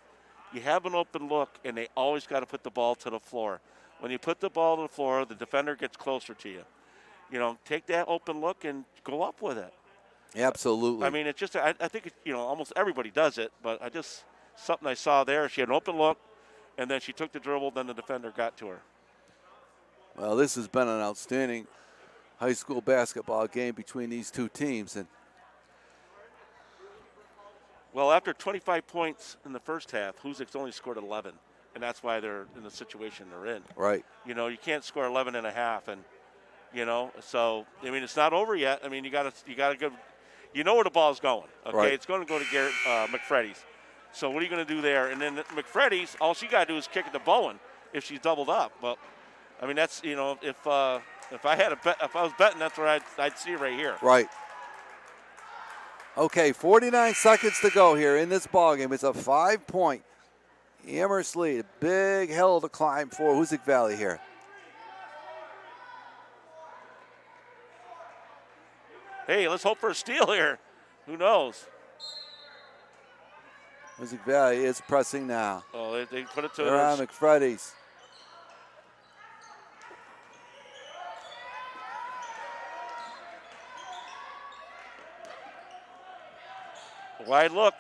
You have an open look, and they always got to put the ball to the floor. When you put the ball to the floor, the defender gets closer to you. Take that open look and go up with it. Absolutely. I mean, it's just, I think, almost everybody does it, but something I saw there, she had an open look, and then she took the dribble, then the defender got to her. Well, this has been an outstanding high school basketball game between these two teams. And well, after 25 points in the first half, Hoosac's only scored 11, and that's why they're in the situation they're in. right. You can't score 11 and a half, and so I mean it's not over yet. I mean you got to go. You know where the ball's going. Okay, Right. It's going to go to McFreddy's. So what are you going to do there? And then McFreddy's, all she got to do is kick it to Bowen if she's doubled up. But I mean that's if I had a bet, if I was betting, that's where I'd see it right here. Right. Okay, 49 seconds to go here in this ballgame. It's a 5-point Amherst lead. Big hill to climb for Hoosac Valley here. hey, let's hope for a steal here. Who knows? Hoosac Valley is pressing now. Oh, they put it to They're on McFreddy's. Wide look,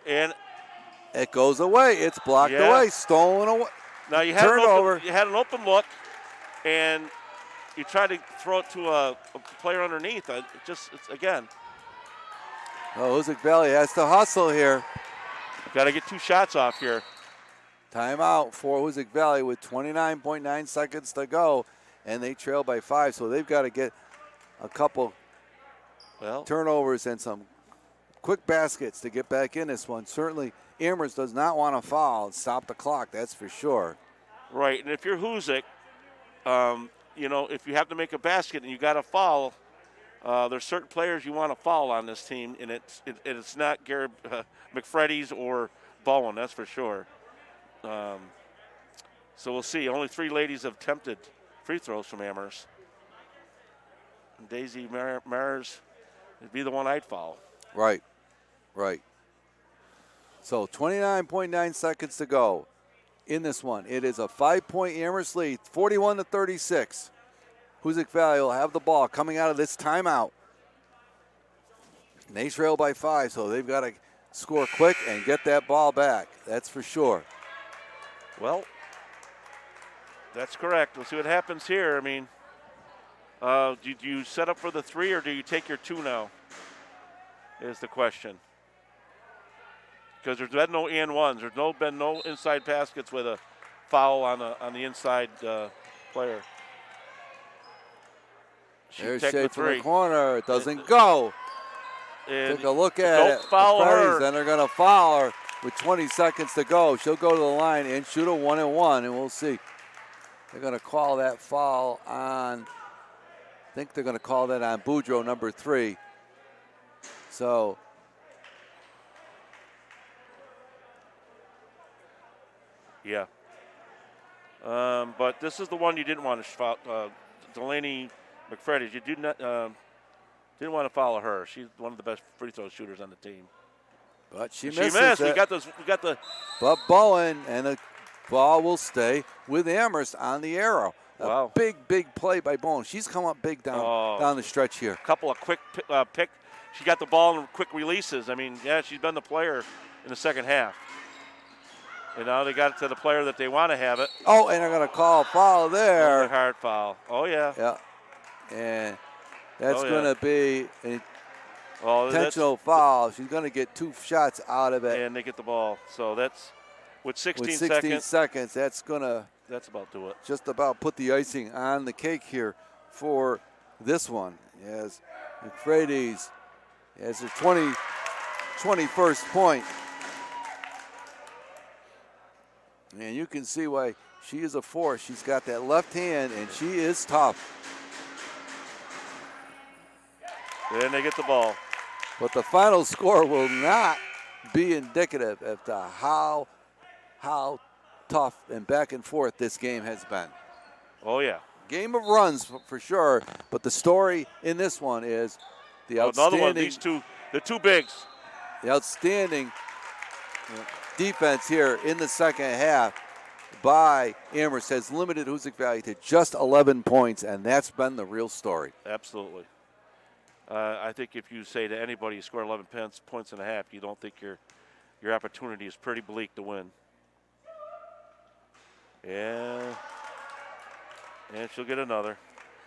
and it goes away. It's blocked away, stolen away. Now you had an open look, and you try to throw it to a player underneath. Again. Oh, Hoosac Valley has to hustle here. Got to get 2 shots off here. Timeout for Hoosac Valley with 29.9 seconds to go, and they trail by 5. So they've got to get a couple turnovers and some quick baskets to get back in this one. Certainly, Amherst does not want to foul. Stop the clock, that's for sure. Right, and if you're Hoosac, if you have to make a basket and you got to foul, there's certain players you want to foul on this team, and it's not Gary McFreddy's or Bowen, that's for sure. So we'll see. Only 3 ladies have attempted free throws from Amherst. And Daisy Myers would be the one I'd foul. Right. So 29.9 seconds to go in this one. It is a 5-point Amherst lead, 41-36. Hoosac Valley will have the ball coming out of this timeout. And they trail by 5, so they've got to score quick and get that ball back. That's for sure. Well, that's correct. We'll see what happens here. I mean, do you set up for the 3 or do you take your 2 now? Is the question. Because there's been no and ones. There's been no inside baskets with a foul on the inside player. There's Shea from the corner. It doesn't go. And take a look at it. Foul her. Then they're going to foul her with 20 seconds to go. She'll go to the line and shoot a 1-and-1, and we'll see. They're going to call that foul on, I think they're going to call that on Boudreaux, number 3. So, yeah. But this is the one you didn't want to foul. Delaney McFreddy, you didn't want to foul her. She's one of the best free throw shooters on the team. But she missed. It. We got the. But Bowen, and the ball will stay with Amherst on the arrow. A big play by Bowen. She's come up big down the stretch here. A couple of quick pick. She got the ball in quick releases. I mean, she's been the player in the second half. And now they got it to the player that they want to have it. Oh, and they're going to call a foul there. Another hard foul. Oh, yeah. Yeah. And that's going to be an intentional foul. She's going to get 2 shots out of it. And they get the ball. So that's with 16 seconds. That's going to about do it. Just about put the icing on the cake here for this one. As McFreddy's has her 21st point. And you can see why she is a force. She's got that left hand, and she is tough. And they get the ball. But the final score will not be indicative of how tough and back and forth this game has been. Oh, yeah. Game of runs for sure, but the story in this one is the outstanding. Another one, the two bigs. The outstanding defense here in the second half by Amherst has limited Hoosac Valley to just 11 points, and that's been the real story. Absolutely. I think if you say to anybody you score 11 points and a half, you don't think your opportunity is pretty bleak to win. And she'll get another.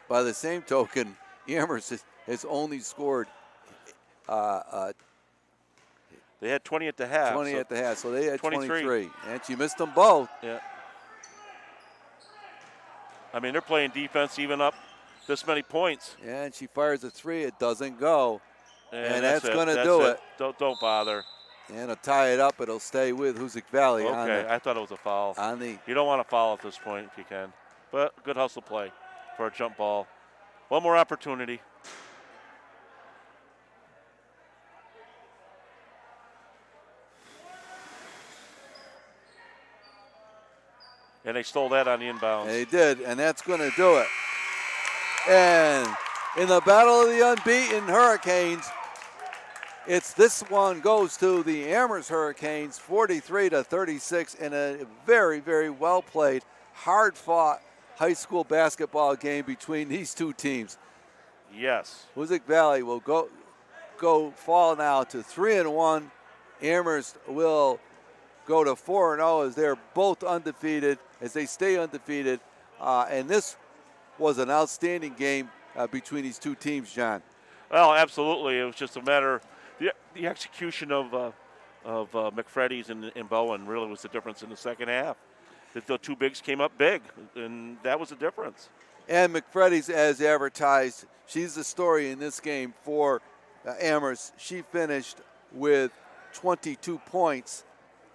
By the same token, Amherst has only scored they had 20 at the half. 20 at the half, so they had 23. And she missed them both. Yeah. I mean, they're playing defense even up this many points. And she fires a 3. It doesn't go. And that's going to do do it. Don't bother. And to tie it up, it'll stay with Hoosac Valley. Okay, I thought it was a foul. You don't want to foul at this point if you can. But good hustle play for a jump ball. One more opportunity. And they stole that on the inbounds. They did, and that's going to do it. And in the battle of the unbeaten Hurricanes. This one goes to the Amherst Hurricanes, 43-36, in a very, very well played, hard fought high school basketball game between these two teams. Yes. Hoosac Valley will fall now to 3-1. Amherst will go to 4-0 as they're both undefeated, as they stay undefeated. And this was an outstanding game between these two teams, John. Well, absolutely. It was just a matter. The execution of McFreddy's and Bowen really was the difference in the second half. The two bigs came up big, and that was the difference. And McFreddy's, as advertised, she's the story in this game for Amherst. She finished with 22 points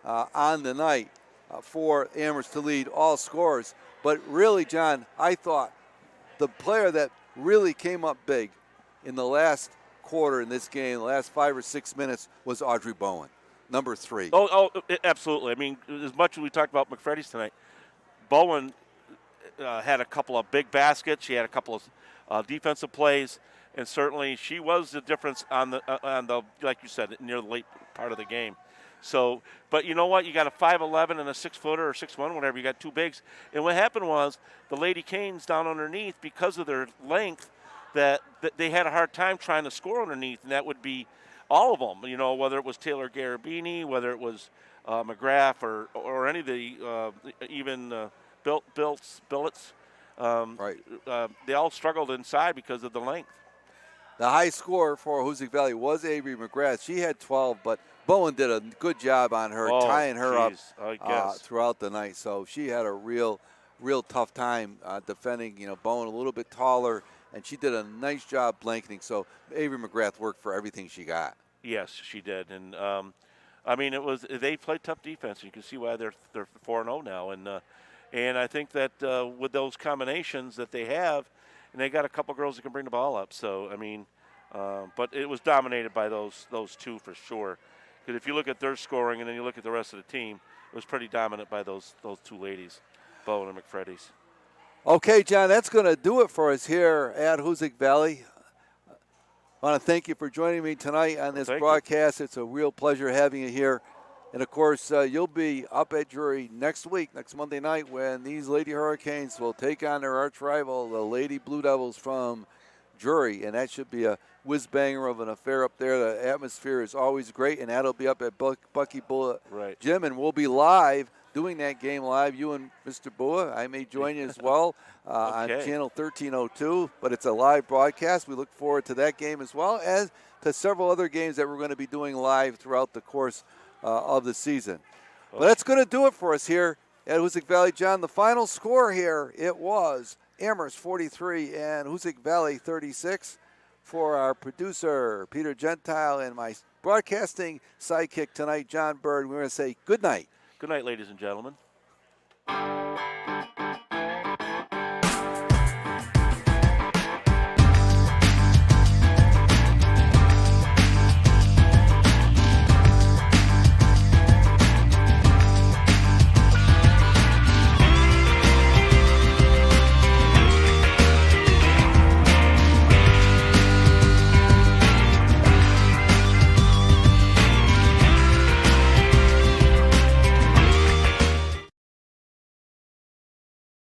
on the night for Amherst to lead all scorers. But really, John, I thought the player that really came up big in the last quarter in this game, the last 5 or 6 minutes, was Audrey Bowen, number 3. Oh, absolutely. I mean, as much as we talked about McFreddy's tonight, Bowen had a couple of big baskets. She had a couple of defensive plays, and certainly she was the difference on the like you said, near the late part of the game. So, but you know what? You got a 5'11" and a 6-footer or 6'1", whatever. You got two bigs. And what happened was the Lady Canes down underneath, because of their length, that they had a hard time trying to score underneath, and that would be all of them. You know, whether it was Taylor Garabini, whether it was McGrath or any of the even Billets. Right. They all struggled inside because of the length. The high scorer for Hoosac Valley was Avery Mcgrath. She had 12, but Bowen did a good job on her, tying her up throughout the night. So she had a real tough time defending. You know, Bowen a little bit taller, and she did a nice job blanketing. So Avery Mcgrath worked for everything she got. Yes, she did, and I mean they played tough defense. You can see why they're 4-0 now, and I think that with those combinations that they have, and they got a couple girls that can bring the ball up. So I mean, but it was dominated by those two for sure. Because if you look at their scoring and then you look at the rest of the team, it was pretty dominant by those two ladies, Bowen and McFreddy's. Okay, John, that's going to do it for us here at Hoosac Valley. I want to thank you for joining me tonight on this broadcast. It's a real pleasure having you here. And, of course, you'll be up at Drury next week, next Monday night, when these Lady Hurricanes will take on their arch rival, the Lady Blue Devils from Drury. And that should be a whiz-banger of an affair up there. The atmosphere is always great, and that'll be up at Bucky Bullet Gym. And we'll be live, doing that game live. You and Mr. Bua, I may join you as well on channel 1302. But it's a live broadcast. We look forward to that game as well as to several other games that we're going to be doing live throughout the course of the season. But that's going to do it for us here at Hoosac Valley. John, the final score here, it was Amherst 43 and Hoosac Valley 36. For our producer, Peter Gentile, and my broadcasting sidekick tonight, John Bird, we're going to say good night. Good night, ladies and gentlemen.